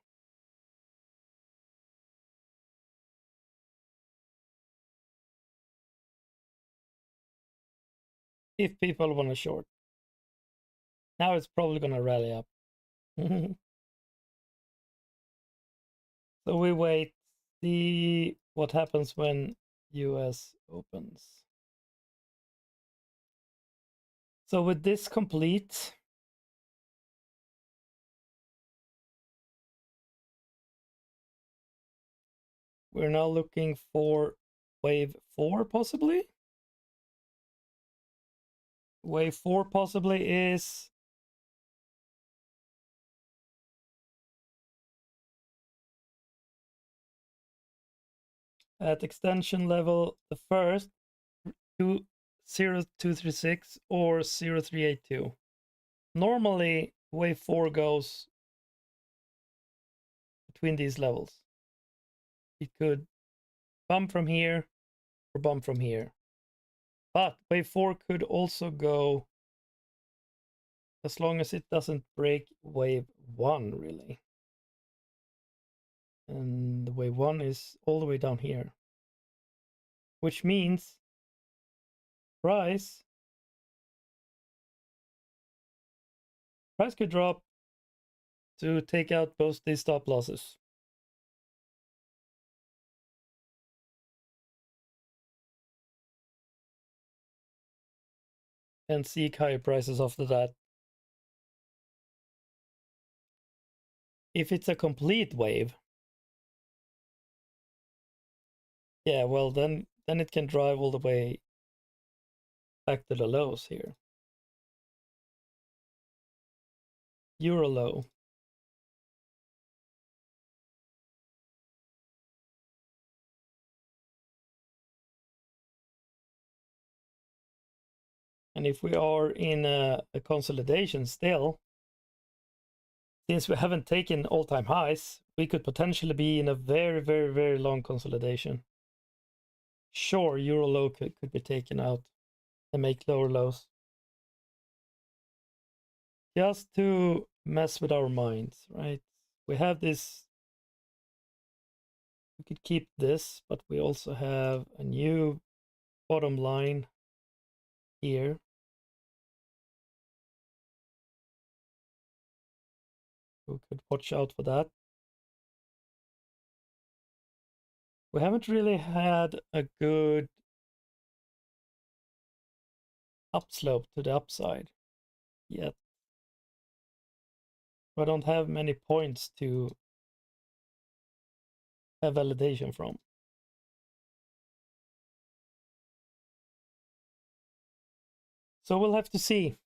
If people want to short. Now it's probably going to rally up. So we wait, see what happens when US opens. So with this complete, we're now looking for wave 4 possibly. Wave 4 possibly is at extension level the first 0236 or 0382. Normally wave 4 goes between these levels. It could bump from here or bump from here. But wave 4 could also go as long as it doesn't break wave 1 really. And the wave 1 is all the way down here. Which means price could drop to take out both these stop losses. And seek higher prices after that. If it's a complete wave, yeah, well then it can drive all the way back to the lows here. Euro low. And if we are in a consolidation still, since we haven't taken all-time highs, we could potentially be in a very, very, very long consolidation. Sure, Euro low could be taken out and make lower lows. Just to mess with our minds, right? We have this, we could keep this, but we also have a new bottom line here. We could watch out for that. We haven't really had a good upslope to the upside yet. I don't have many points to have validation from. So we'll have to see.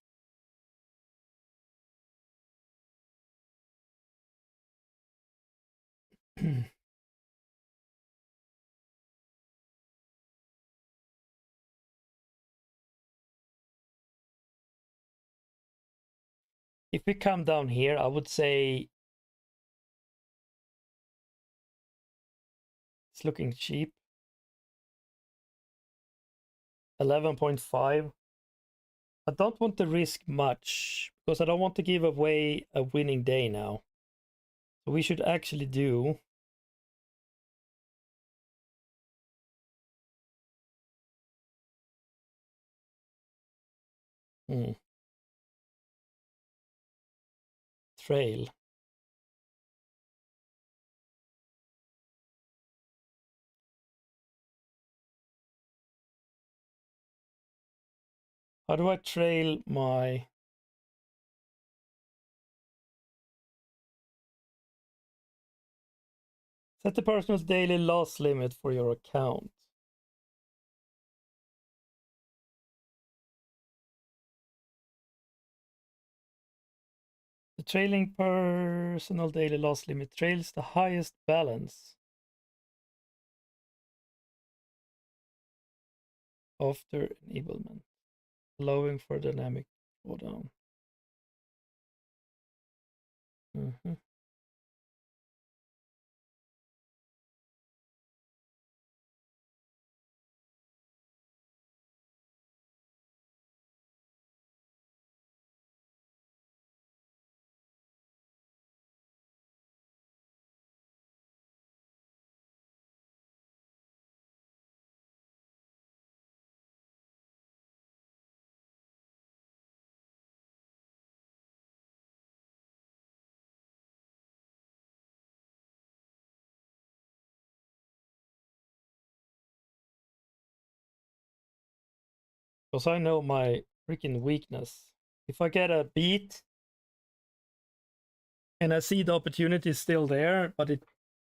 if we come down here, I would say it's looking cheap. 11.5. I don't want to risk much because I don't want to give away a winning day now. So we should actually do trail. How do I trail my... Set the personal daily loss limit for your account. The trailing personal daily loss limit trails the highest balance after enablement, allowing for dynamic drawdown. Because I know my freaking weakness. If I get a beat and I see the opportunity is still there, but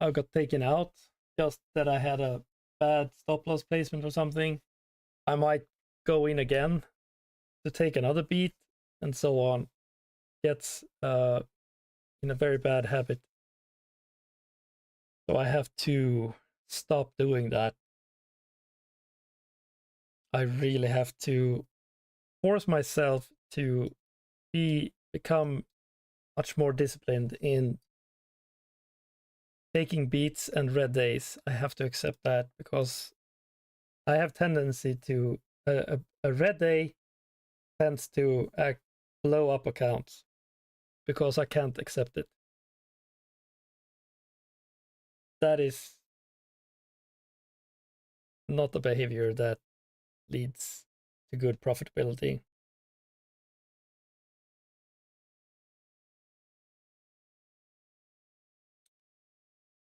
I got taken out, just that I had a bad stop loss placement or something, I might go in again to take another beat and so on. Gets in a very bad habit. So I have to stop doing that. I really have to force myself to become much more disciplined in taking beats and red days. I have to accept that because I have tendency to a red day tends to blow up accounts because I can't accept it. That is not a behavior that leads to good profitability.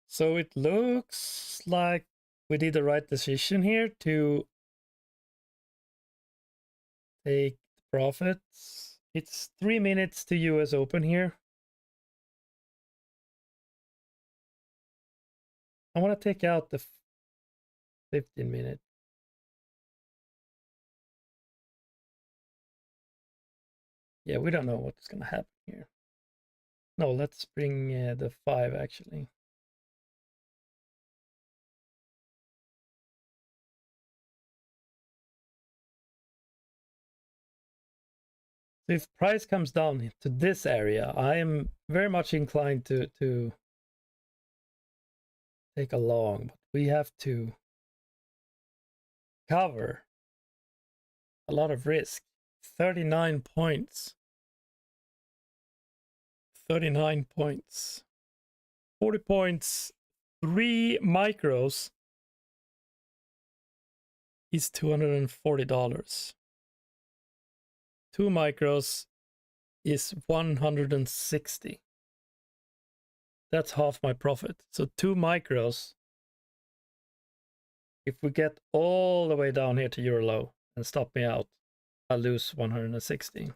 So it looks like we did the right decision here to take the profits. It's 3 minutes to US Open here. I want to take out the 15-minute. Yeah, we don't know what's going to happen here. No, let's bring the 5 actually. So if price comes down to this area, I am very much inclined to take a long, but we have to cover a lot of risk. 39 points. 39 points. 40 points. 3 micros is $240. 2 micros is 160. That's half my profit. So 2 micros, if we get all the way down here to Euro low and stop me out, I'll lose 160.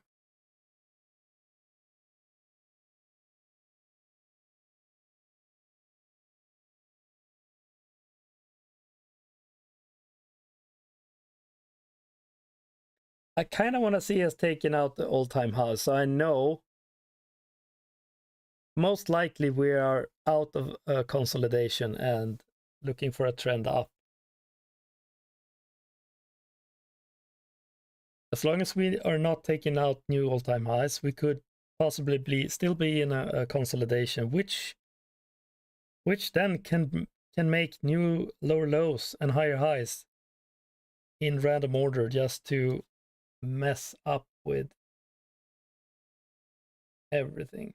I kind of want to see us taking out the all-time highs. So I know most likely we are out of consolidation and looking for a trend up. As long as we are not taking out new all-time highs, we could possibly still be in a consolidation, which then can make new lower lows and higher highs in random order just to mess up with everything.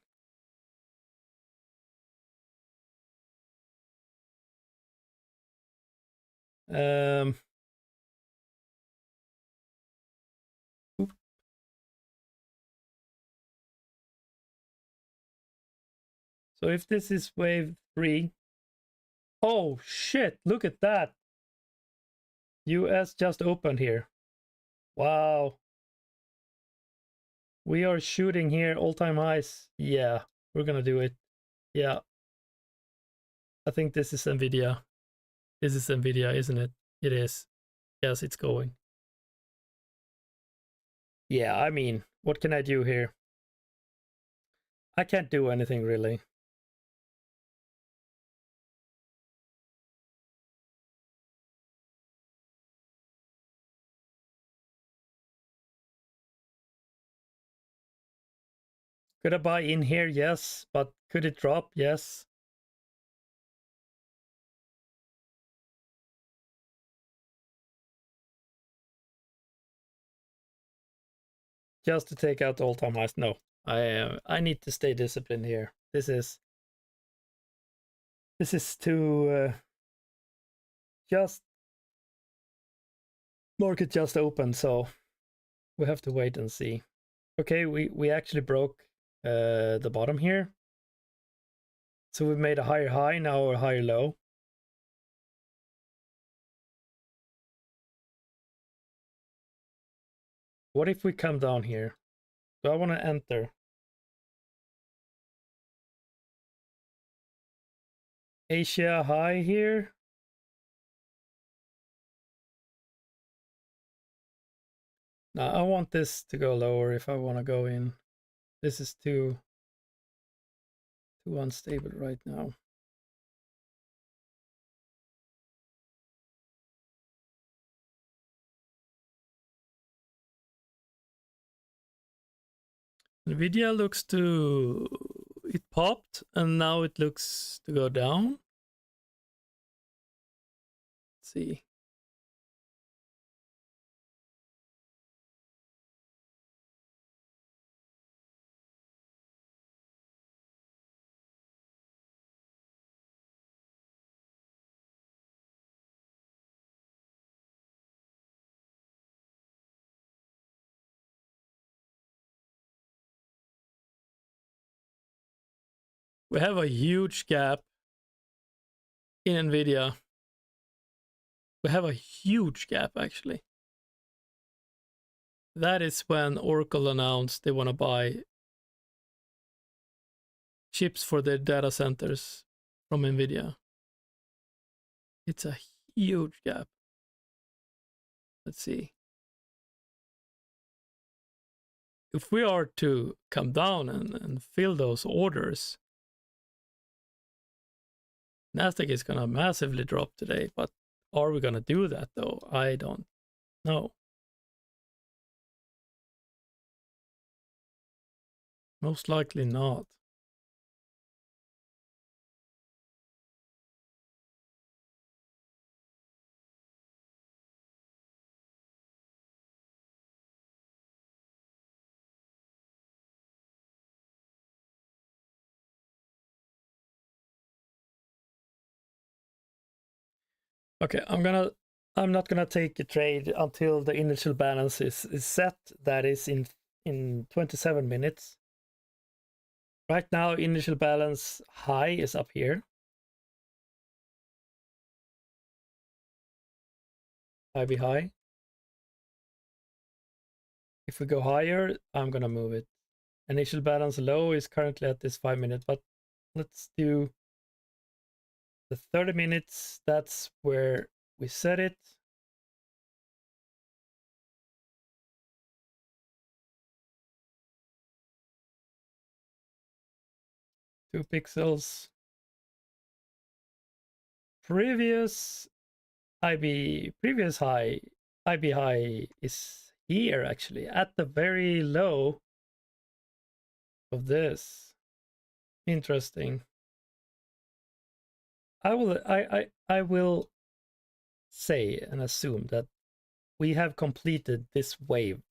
Um, so if this is wave 3, oh shit, look at that. US just opened here. Wow. We are shooting here, all-time highs. Yeah, we're gonna do it. Yeah. I think this is Nvidia. This is Nvidia, isn't it? It is. Yes, it's going. Yeah, I mean, what can I do here? I can't do anything really. Could I buy in here? Yes. But could it drop? Yes. Just to take out the all-time highs? No. I need to stay disciplined here. This is to just market just opened, so we have to wait and see. Okay, we actually broke the bottom here. So we made a higher high, now a higher low. What if we come down here? Do I want to enter? Asia high here. Now I want this to go lower if I want to go in. This is too unstable right now. Nvidia looks to, it popped and now it looks to go down. Let's see. We have a huge gap in Nvidia. We have a huge gap actually. That is when Oracle announced they want to buy chips for their data centers from Nvidia. It's a huge gap. Let's see. If we are to come down and fill those orders, Nasdaq is going to massively drop today, but are we going to do that though? I don't know. Most likely not. Okay, I'm not gonna take a trade until the initial balance is set. That is in 27 minutes. Right now, initial balance high is up here. IB high. If we go higher, I'm gonna move it. Initial balance low is currently at this 5 minutes, but let's do the 30 minutes. That's where we set it. Two pixels. Previous high, IB high is here actually at the very low of this. Interesting. I will say and assume that we have completed this wave.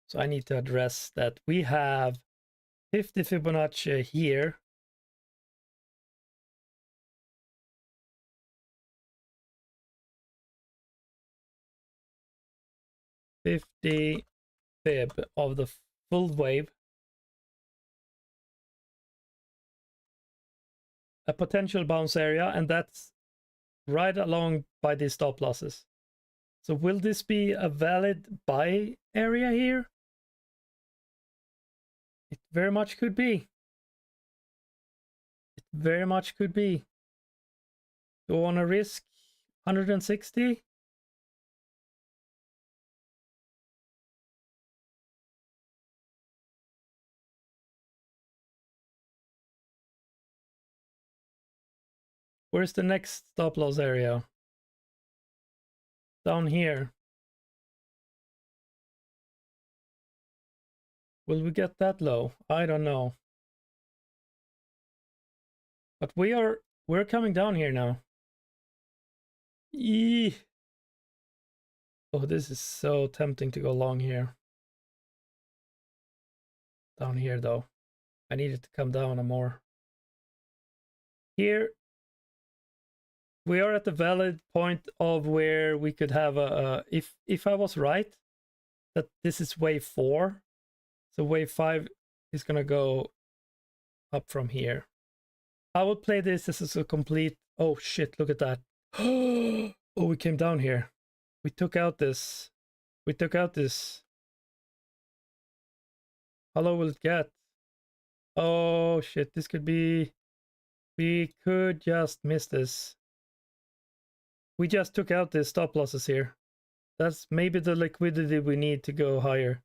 So I need to address that we have 50 Fibonacci here. $50 fib of the full wave. A potential bounce area, and that's right along by these stop losses. So will this be a valid buy area here? It very much could be. It very much could be. Do I want to risk 160? Where's the next stop loss area? Down here. Will we get that low? I don't know. But we're coming down here now. Eee. Oh, this is so tempting to go long here. Down here though. I need it to come down a more. Here we are at the valid point of where we could have a if I was right that this is wave 4, so wave 5 is gonna go up from here. I would play this as a complete. Oh shit, look at that. Oh, we came down here. We took out this. We took out this. How low will it get? Oh shit, this could be. We could just miss this. We just took out the stop losses here. That's maybe the liquidity we need to go higher.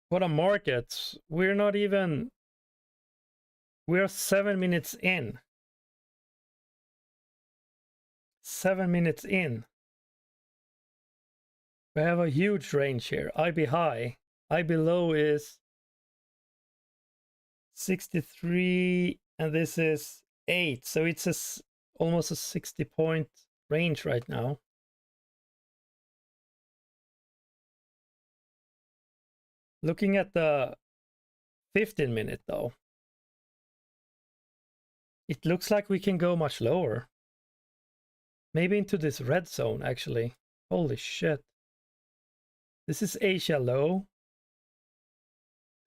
What a market. We're not even. We're 7 minutes in. 7 minutes in. We have a huge range here. IB high. IB low is 63 and this is 8. So it's almost a 60 point range right now. Looking at the 15 minute though, it looks like we can go much lower. Maybe into this red zone actually. Holy shit. This is Asia low.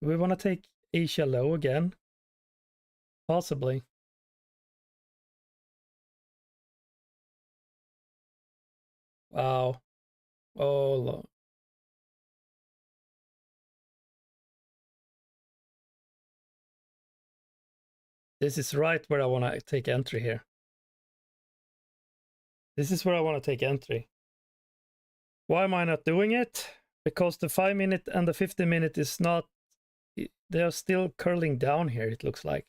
Do we want to take Asia low again? Possibly. Wow. Oh, low. This is right where I want to take entry here. This is where I want to take entry. Why am I not doing it? Because the 5 minute and the 15 minute is not, they are still curling down here, it looks like.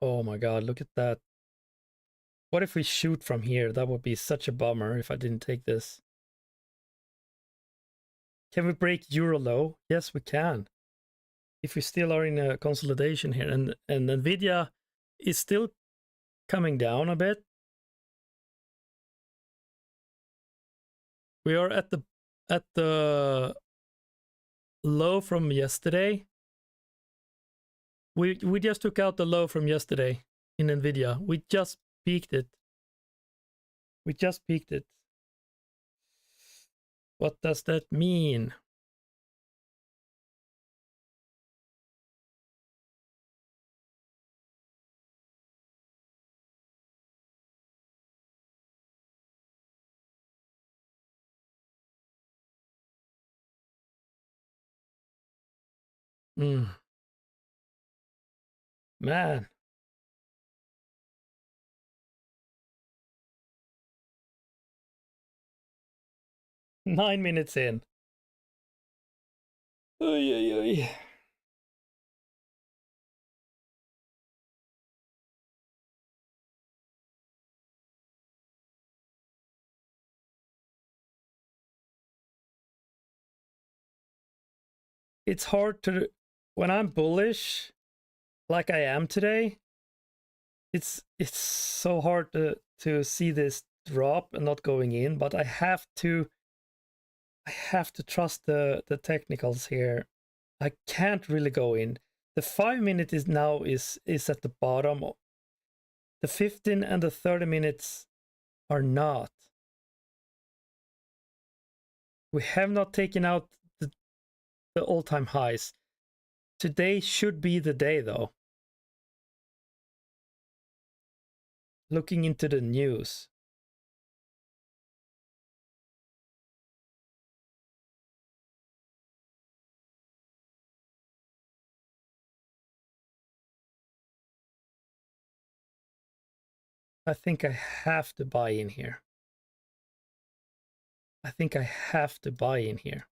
Oh my god, look at that. What if we shoot from here? That would be such a bummer if I didn't take this. Can we break Euro low? Yes, we can. If we still are in a consolidation here, and Nvidia is still coming down a bit. We are at the low from yesterday. We just took out the low from yesterday in Nvidia. We just peaked it. We just peaked it. What does that mean? Man. Nine minutes in. Oy, oy, oy. It's hard to, when I'm bullish, like I am today, it's so hard to see this drop and not going in, but I have to trust the technicals here. I can't really go in. The 5 minute is now is at the bottom. The 15 and the 30 minutes are not. We have not taken out the all-time highs. Today should be the day though. Looking into the news. I think I have to buy in here. I think I have to buy in here.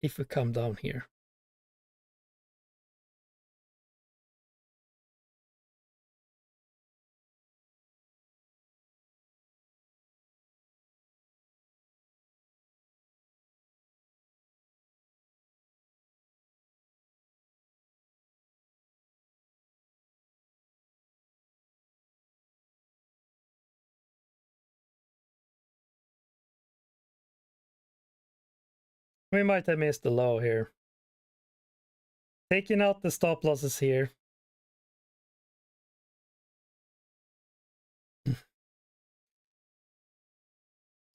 If we come down here. We might have missed the low here. Taking out the stop losses here.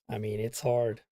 I mean, it's hard.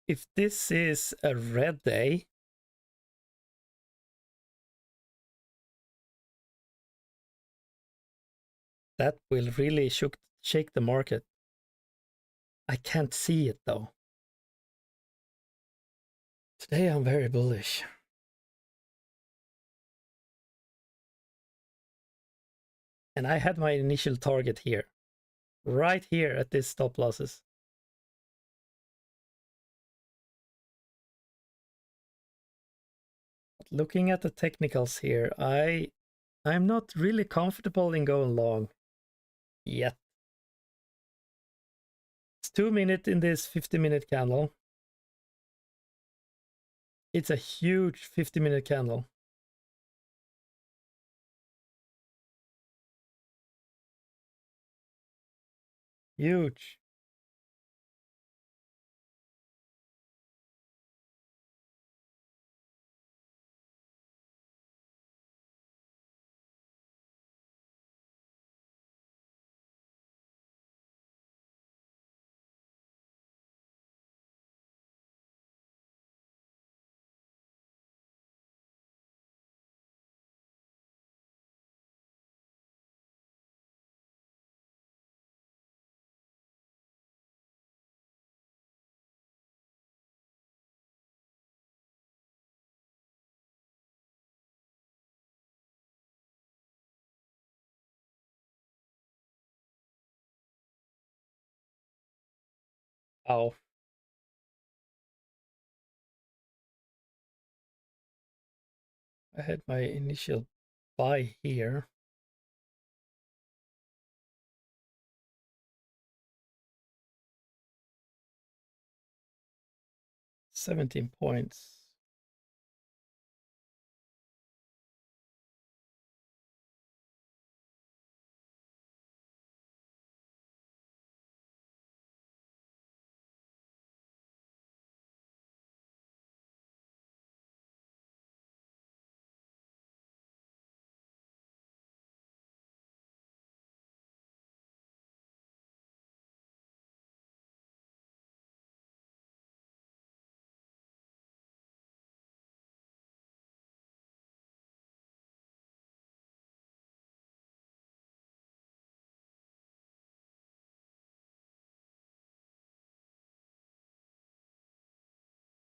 If this is a red day, that will really shake the market. I can't see it though. Today I'm very bullish. And I had my initial target here. Right here at this stop losses. Looking at the technicals here, I'm not really comfortable in going long yet. It's 2 minutes in this 50-minute candle. It's a huge 50-minute candle. Huge. Wow. I had my initial buy here. $17.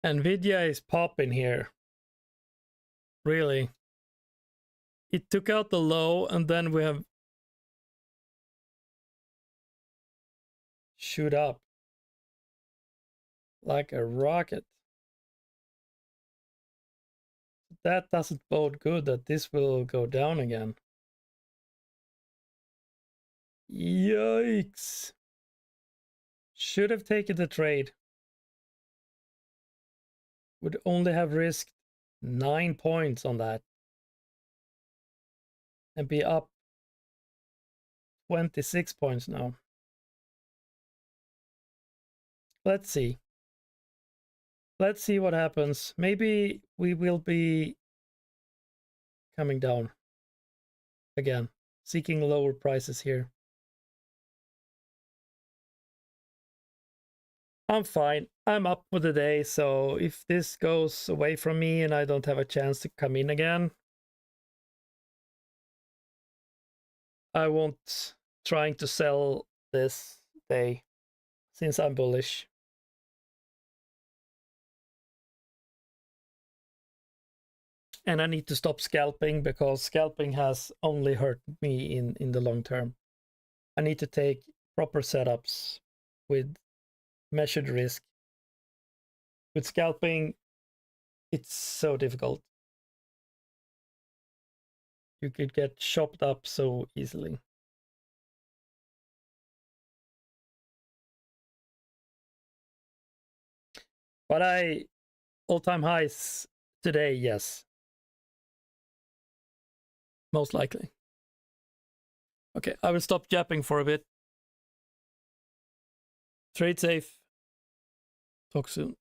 Nvidia is popping here. Really. It took out the low and then we have shoot up like a rocket. That doesn't bode good that this will go down again. Yikes. Should have taken the trade. Would only have risked 9 points on that. And be up 26 points now. Let's see. Let's see what happens. Maybe we will be coming down again, seeking lower prices here. I'm fine. I'm up for the day, so if this goes away from me and I don't have a chance to come in again, I won't trying to sell this day since I'm bullish. And I need to stop scalping because scalping has only hurt me in the long term. I need to take proper setups with measured risk. With scalping, it's so difficult. You could get chopped up so easily. But all-time highs today, yes. Most likely. Okay, I will stop japping for a bit. Trade safe. Talk soon.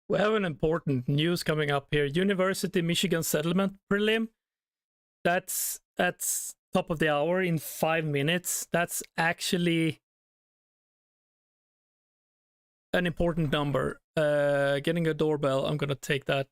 We have an important news coming up here. University Michigan settlement prelim. That's top of the hour in 5 minutes. That's actually an important number. Getting a doorbell. I'm gonna take that.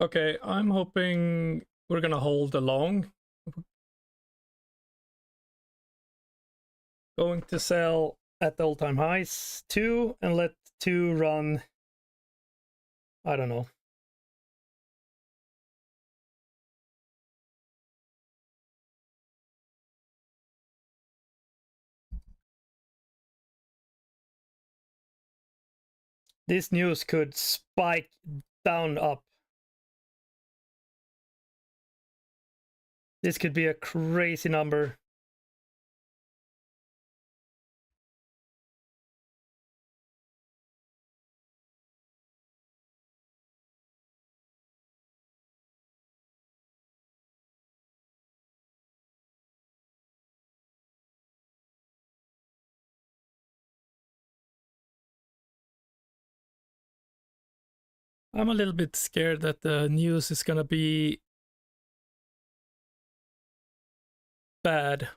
Okay, I'm hoping we're gonna hold along. Going to sell at the all-time highs 2 and let 2 run. I don't know. This news could spike down up. This could be a crazy number. I'm a little bit scared that the news is gonna be bad.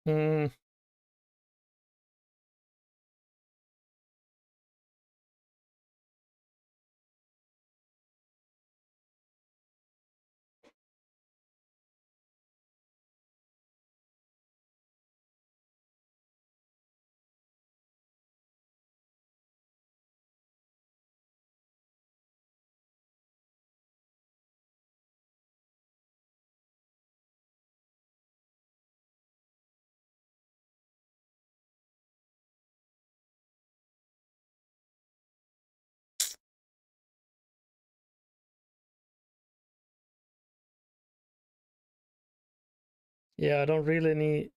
Hmm. Yeah, I don't really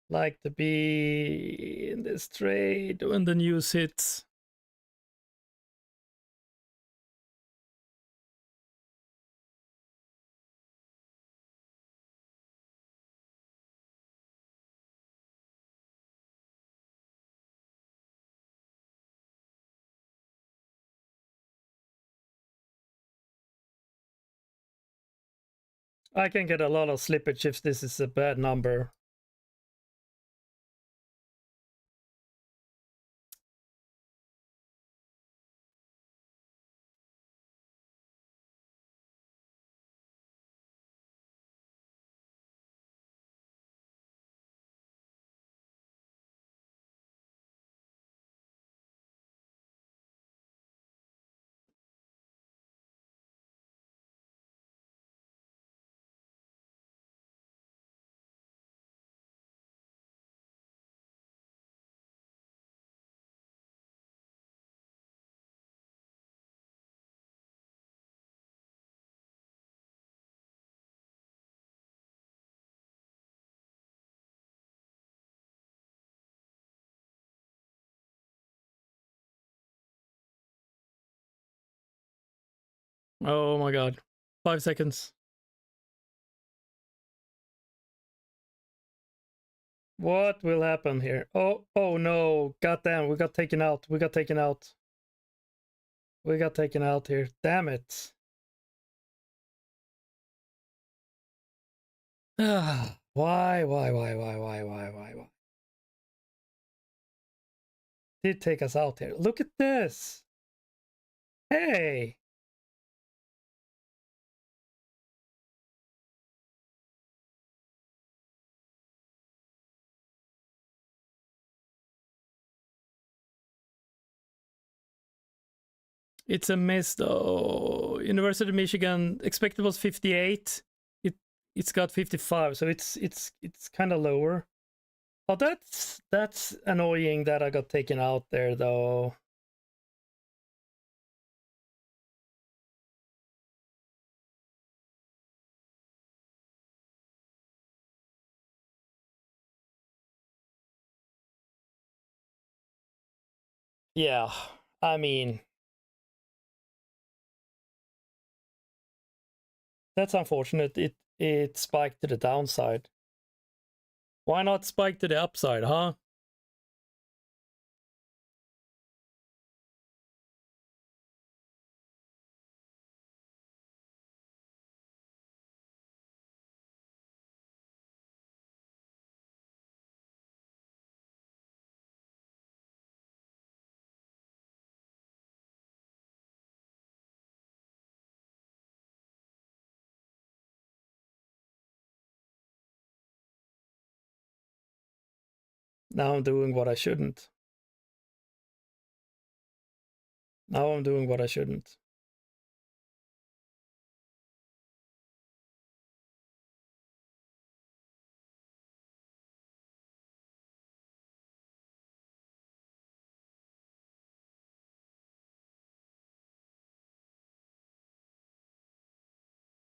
like to be in this trade when the news hits. I can get a lot of slippage if this is a bad number. Oh my god. 5 seconds. What will happen here? Oh no. Goddamn, we got taken out. We got taken out. We got taken out here. Damn it. Why? Did take us out here. Look at this. Hey. It's a miss though. University of Michigan expected was 58. It's got 55, so it's kind of lower. Oh, that's annoying that I got taken out there though. Yeah, I mean, that's unfortunate. It spiked to the downside. Why not spike to the upside, huh? Now I'm doing what I shouldn't. Now I'm doing what I shouldn't.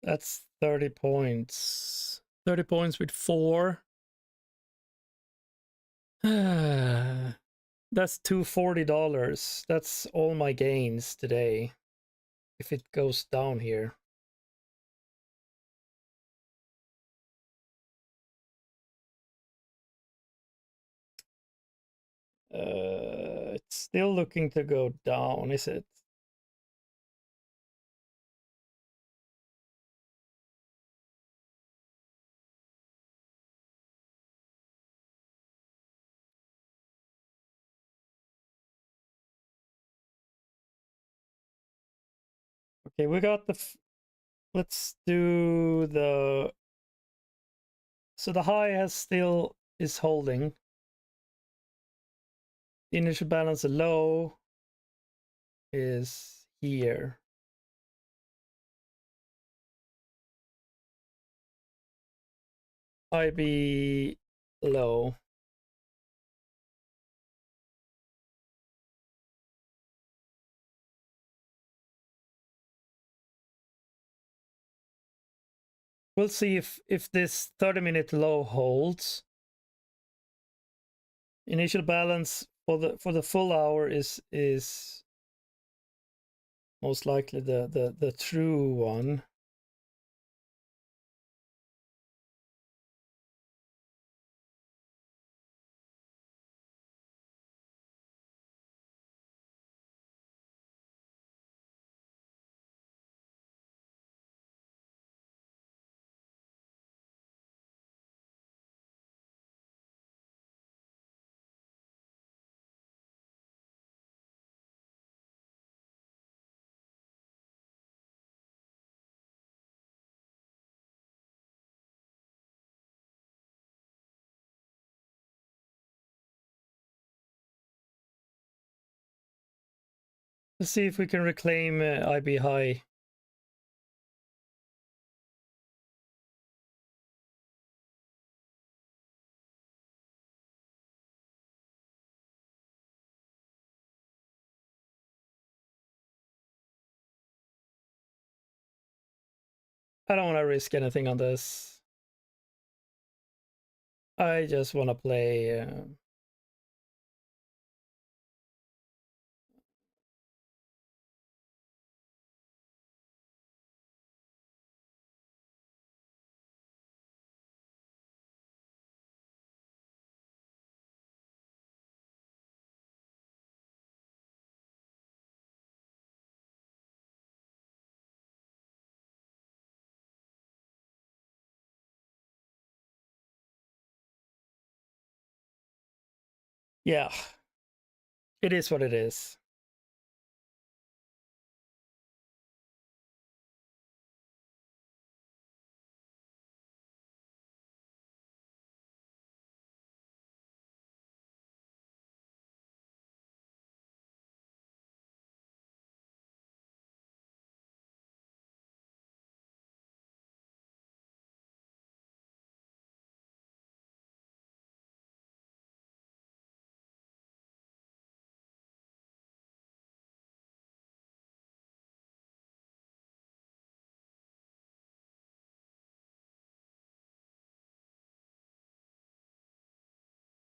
That's 30 points. 30 points with 4. That's $240. That's all my gains today. If it goes down here. It's still looking to go down, is it? Okay, we got the. Let's do the. So the high has still is holding. The initial balance, the low is here. IB low. We'll see if this 30-minute low holds. Initial balance for the full hour is most likely the true one. Let's see if we can reclaim IB high. I don't want to risk anything on this. I just want to play. Yeah, it is what it is.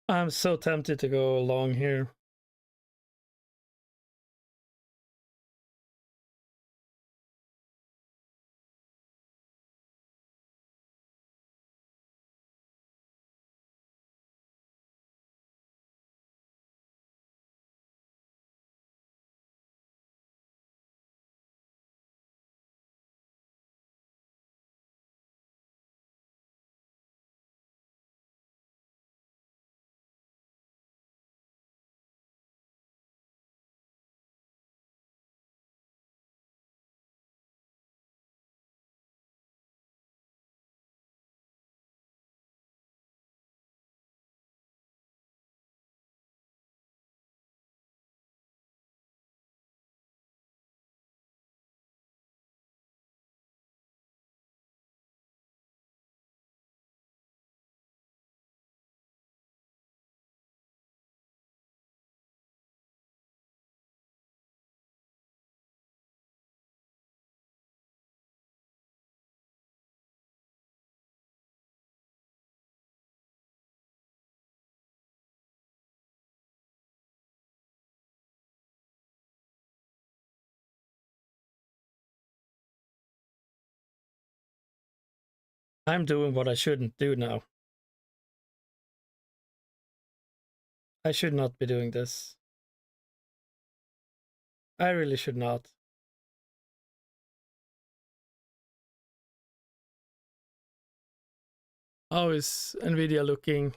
I'm so tempted to go long here. I'm doing what I shouldn't do now. I should not be doing this. I really should not. How is Nvidia looking?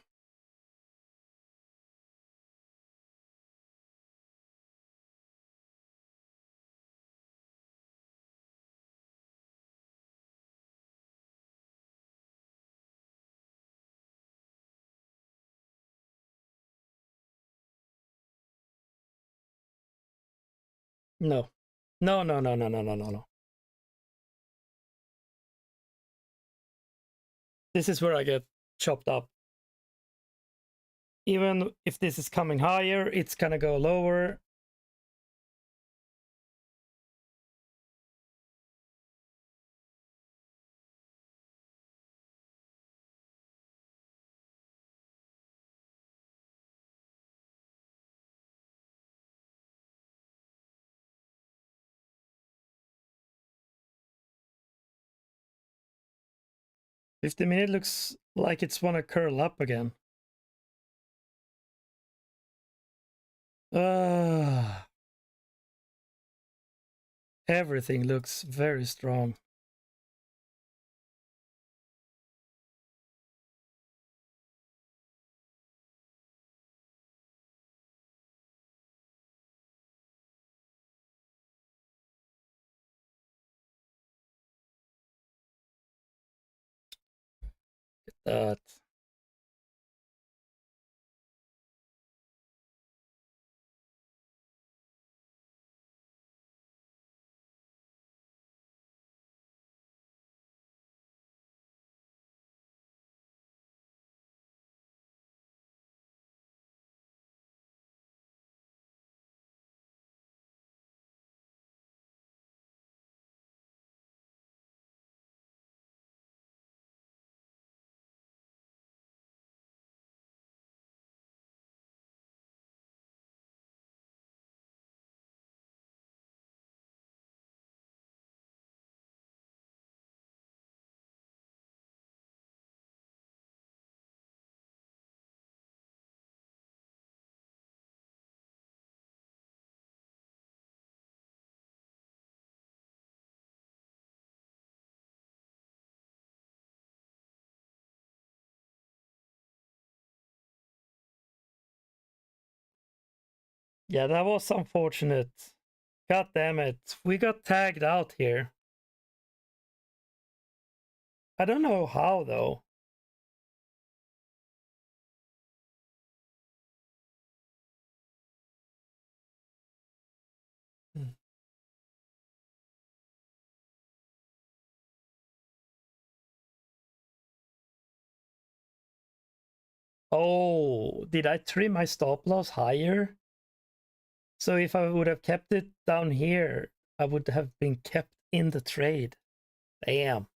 No. No, no, no, no, no, no, no, no. This is where I get chopped up. Even if this is coming higher, it's gonna go lower. $50-minute looks like it's wanna curl up again. Everything looks very strong. That. Yeah, that was unfortunate. God damn it. We got tagged out here. I don't know how though. Hmm. Oh, did I trim my stop loss higher? So if I would have kept it down here, I would have been kept in the trade. Damn.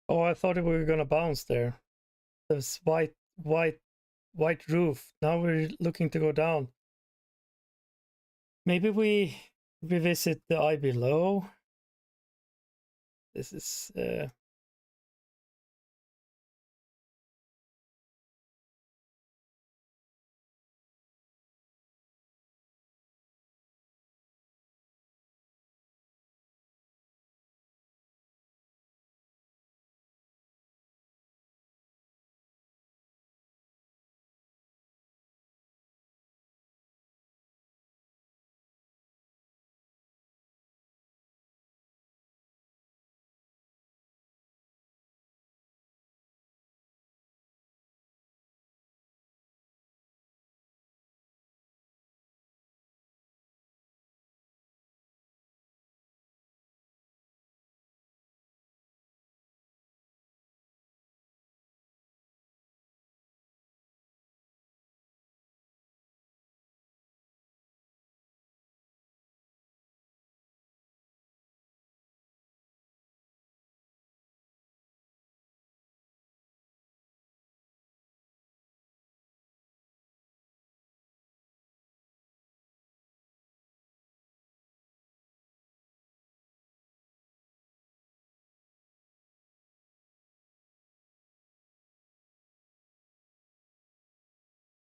Oh, I thought we were gonna bounce there. This white roof. Now we're looking to go down. Maybe we revisit the eye below. This is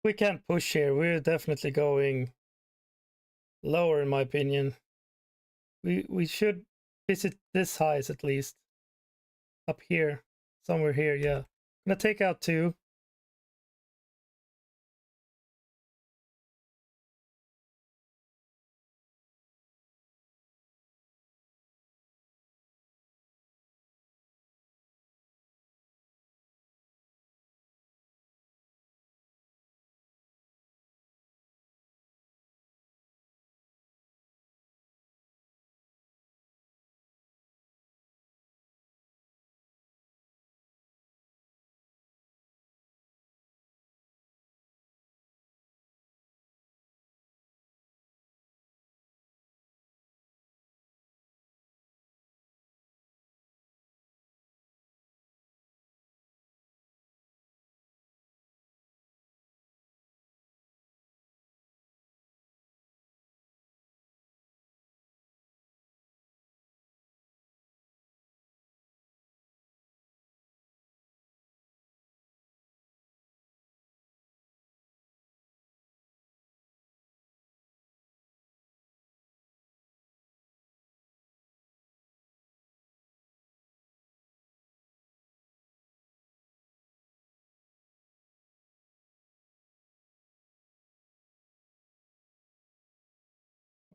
we can't push here. We're definitely going lower, in my opinion. We should visit this highs at least. Up here. Somewhere here, yeah. I'm gonna take out 2.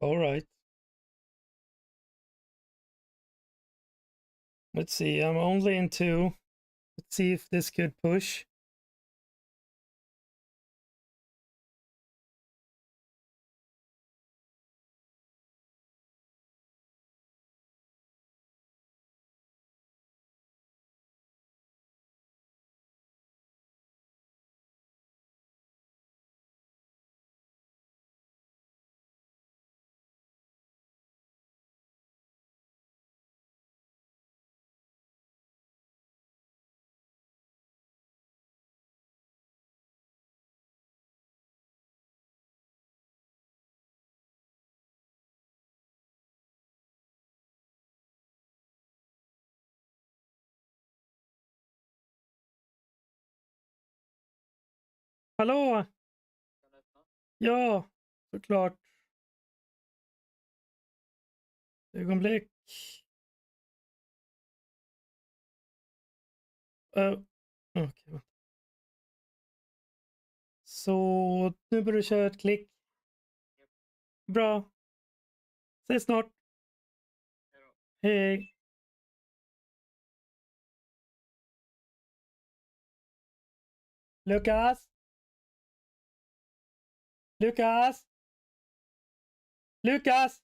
All right. Let's see. I'm only in 2. Let's see if this could push. Hallå! Ja, såklart. Ögonblick. Okej. Så nu börjar du köra ett klick. Bra. Ses snart. Hej. Lukas? Lukas? Lukas?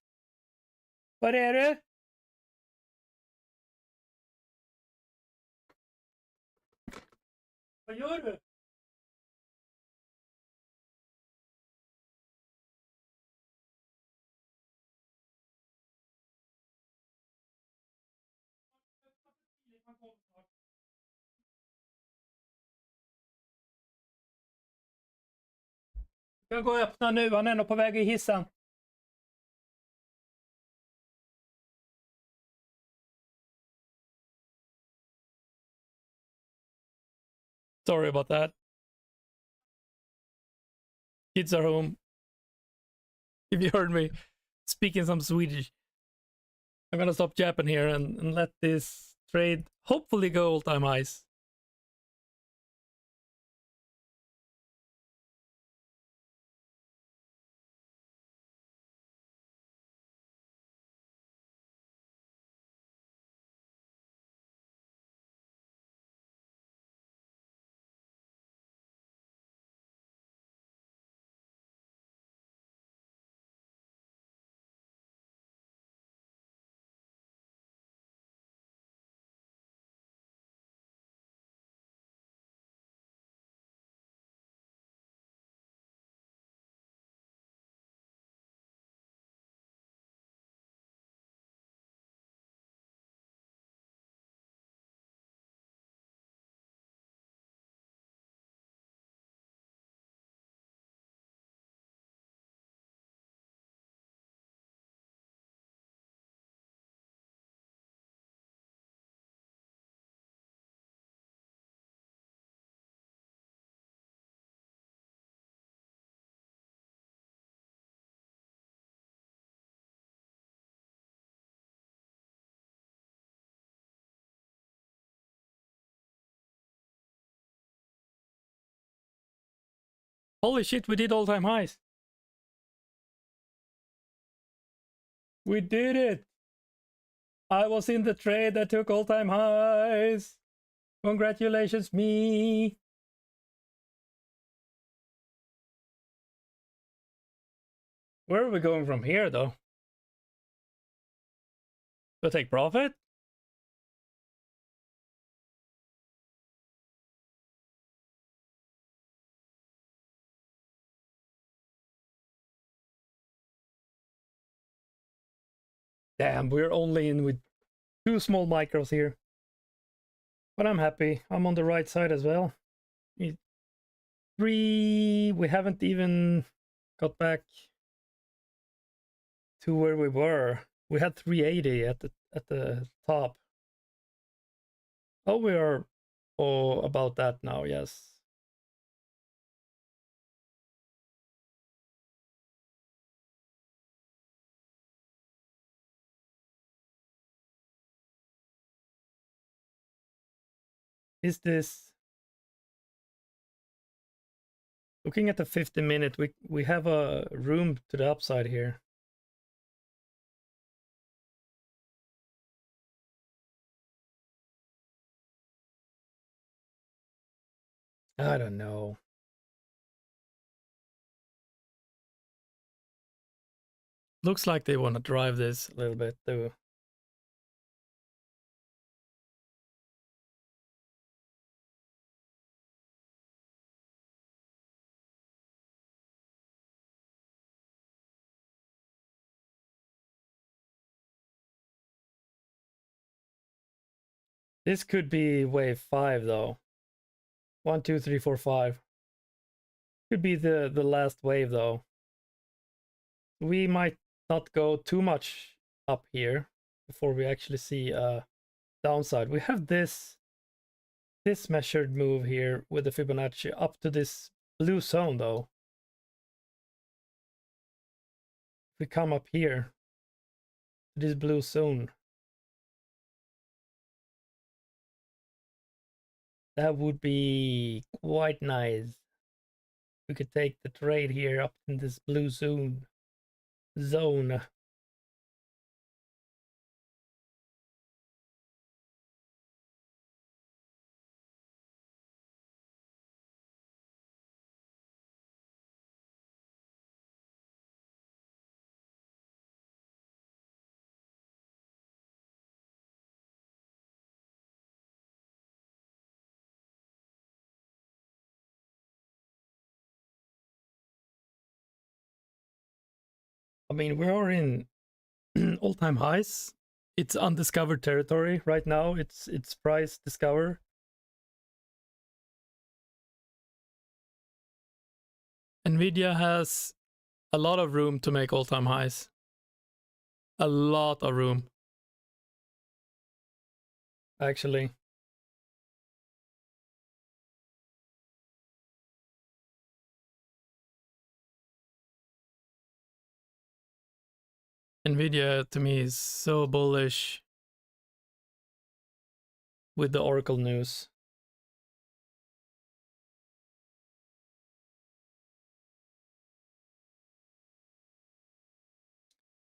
Var är du? Vad gör du? Jag går och öppnar nu. Han är nog på väg i hissen. Sorry about that. Kids are home. If you heard me speaking some Swedish. I'm gonna stop japping here and let this trade hopefully go all-time highs. Holy shit, we did all-time highs. We did it. I was in the trade that took all-time highs. Congratulations, me. Where are we going from here, though? Go take profit? Damn, we're only in with 2 small micros here. But I'm happy. I'm on the right side as well. 3, we haven't even got back to where we were. We had 380 at the top. Oh, we are about that now, yes. Is this looking at the 50-minute? We have a room to the upside here. I don't know. Looks like they want to drive this a little bit too. This could be wave 5 though. 1, 2, 3, 4, 5. Could be the last wave though. We might not go too much up here before we actually see a downside. We have this measured move here with the Fibonacci up to this blue zone though. If we come up here, this blue zone, that would be quite nice. We could take the trade here up in this blue zone. I mean, we are in all-time highs. It's undiscovered territory right now. It's price discover. Nvidia has a lot of room to make all-time highs. A lot of room. Actually. Nvidia to me is so bullish with the Oracle news.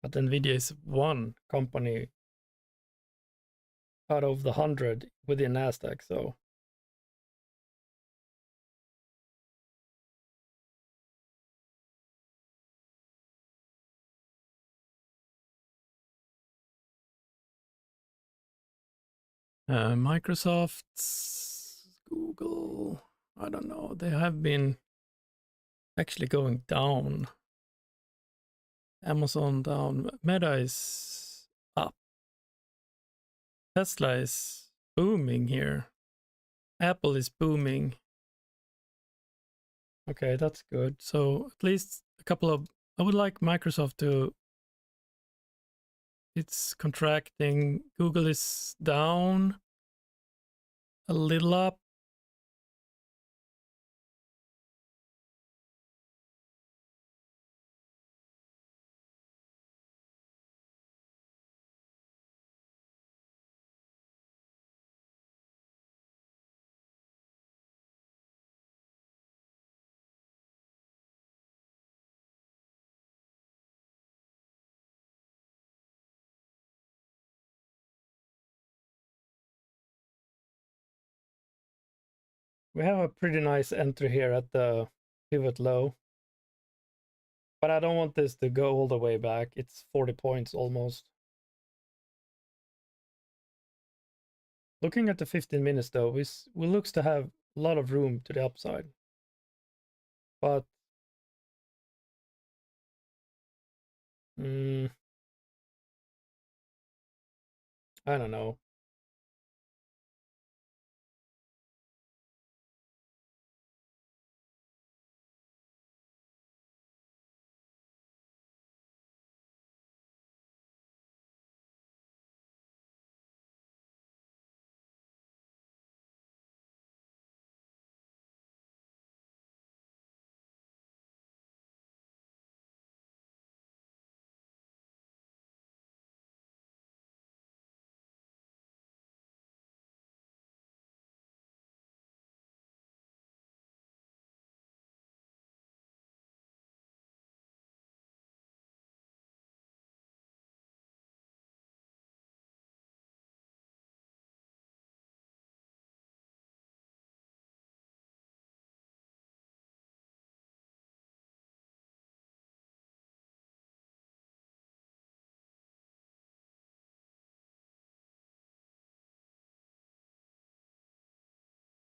But Nvidia is one company out of the 100 within Nasdaq, so Microsoft, Google, I don't know. They have been actually going down. Amazon down. Meta is up. Tesla is booming here. Apple is booming. Okay, that's good. So at least a couple of, I would like Microsoft to, it's contracting. Google is down, a little up. We have a pretty nice entry here at the pivot low. But I don't want this to go all the way back. It's 40 points almost. Looking at the 15 minutes though, we looks to have a lot of room to the upside. But I don't know.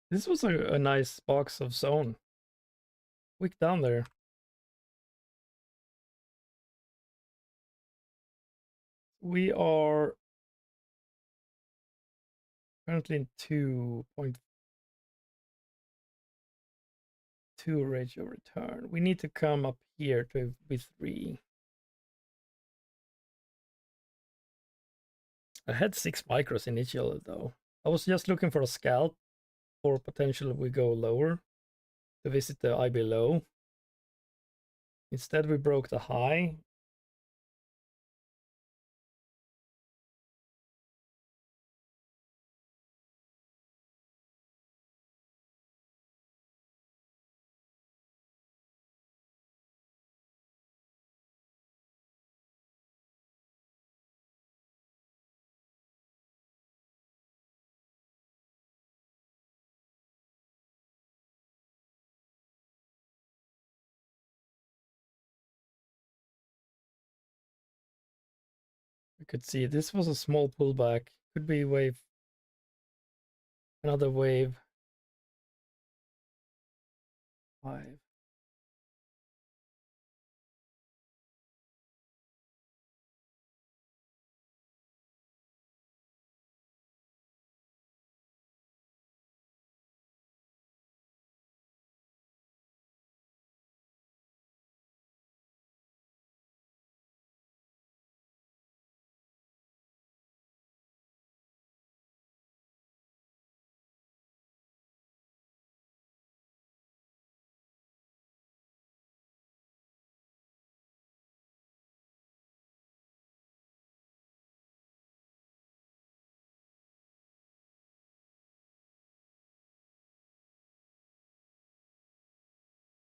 This was a nice box of zone. Wick down there. We are currently in 2.2 ratio return. We need to come up here to be 3. I had 6 micros initially though. I was just looking for a scalp for potential we go lower to visit the IB low. Instead we broke the high. You could see this was a small pullback. Could be wave, another wave. 5.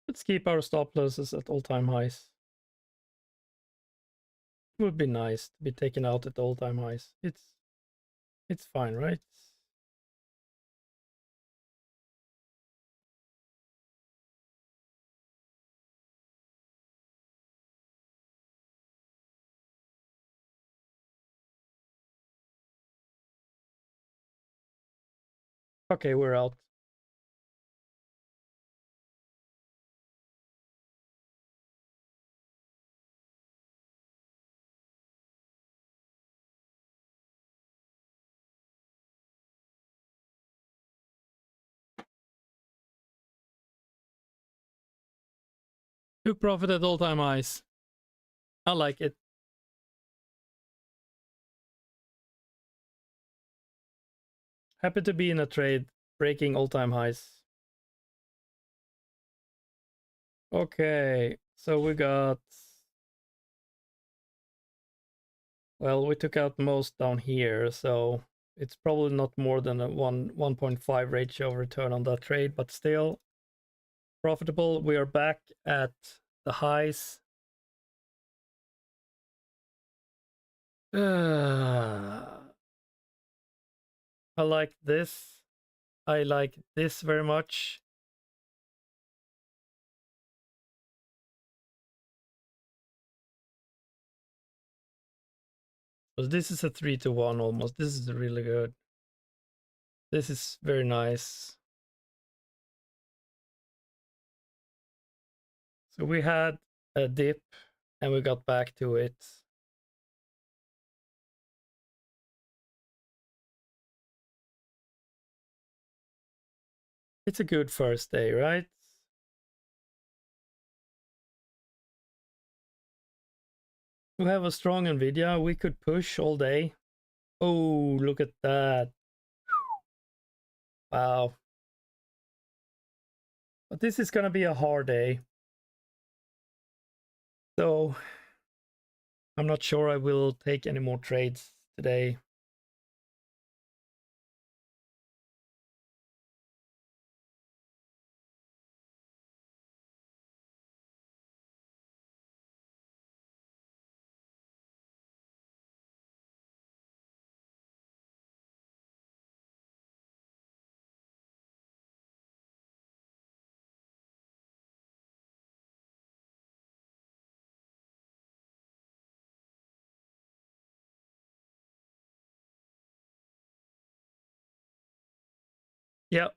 Let's keep our stop losses at all-time highs. It would be nice to be taken out at all-time highs. It's fine, right? Okay, we're out. Took profit at all-time highs. I like it. Happy to be in a trade breaking all-time highs. Okay, so we got, well, we took out most down here, so it's probably not more than a 1.5 ratio return on that trade, but still profitable. We are back at the highs. I like this. I like this very much. So this is a 3-to-1 almost. This is really good. This is very nice. So we had a dip and we got back to it. It's a good first day, right? We have a strong Nvidia. We could push all day. Oh, look at that. Wow. But this is going to be a hard day. So I'm not sure I will take any more trades today. Yeah,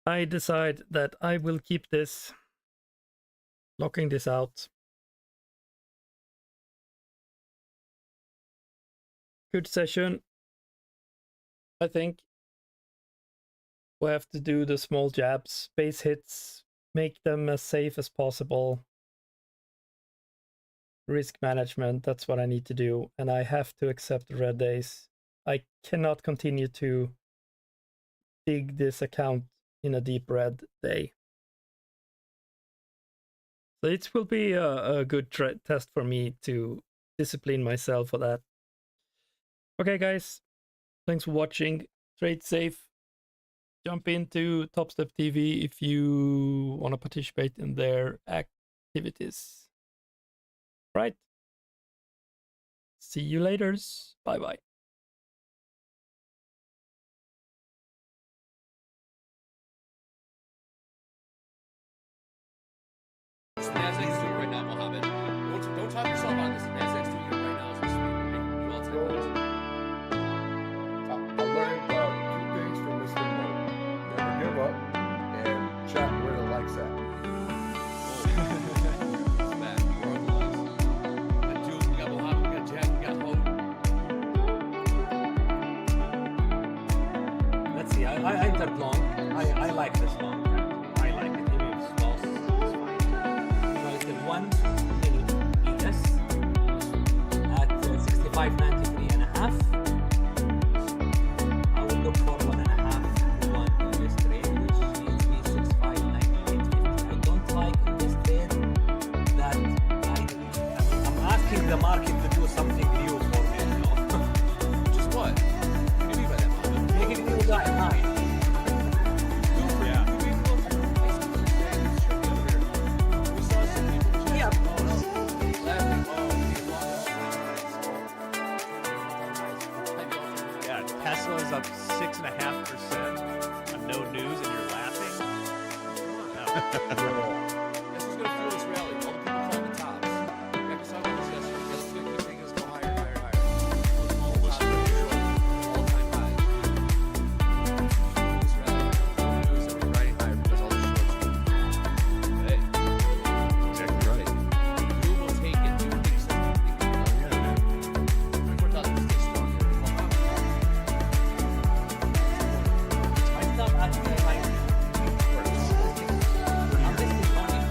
I decide that I will keep this, locking this out. Good session. I think we have to do the small jabs, base hits, make them as safe as possible. Risk management, that's what I need to do. And I have to accept red days. I cannot continue to dig this account in a deep red day. So it will be a good test for me to discipline myself for that. Okay, guys, thanks for watching. Trade safe. Jump into Topstep TV if you want to participate in their activities. Right. See you later. Bye-bye. Nasdaq's doing right now, Mohammed. Don't talk yourself on this. Nasdaq's doing it right now as we speak. Okay? You all take notes. I learned two things from this remote. Never give up and check where the likes at. It's bad. We're on the likes. And two, we got Mohammed, we got Jack, we got Hope. Let's see. I entered long. I like this long. I like it. Even if it's small, it's fine. So it's the 1 minute ES at 65.93 and a half. I will look for 1.5 to 1 in this trade, which needs me 65.98.50. I don't like in this trade that I'm asking the market to do something new for me. You know? Just what? What do you mean by that, Mohammed? Making new guy high. Tesla's up 6.5% on no news, and you're laughing. Come on now. Guess who's gonna fuel this rally? All the people calling the tops. Yeah, we saw this yesterday. Guess who's gonna keep making us go higher and higher and higher? All time high. This rally, no news that we're riding higher because all the shorts. Hey, Exactly right. you will take it. You think so? We're talking to stay strong here. I stop asking my I'm listing money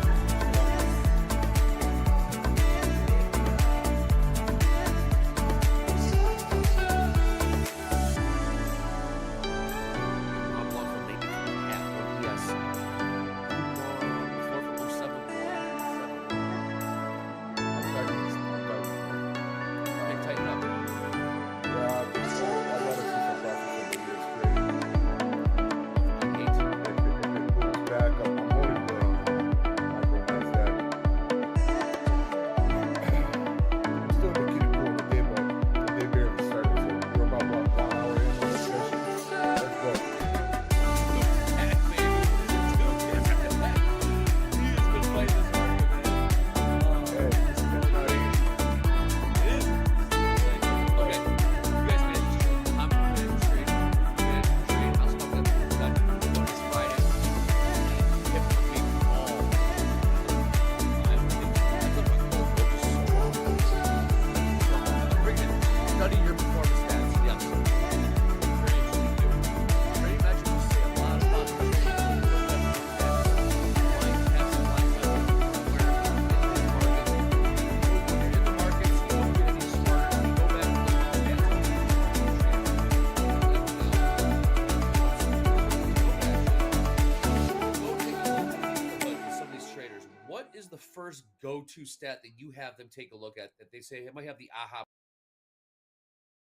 first go-to stat that you have them take a look at that they say it might have the aha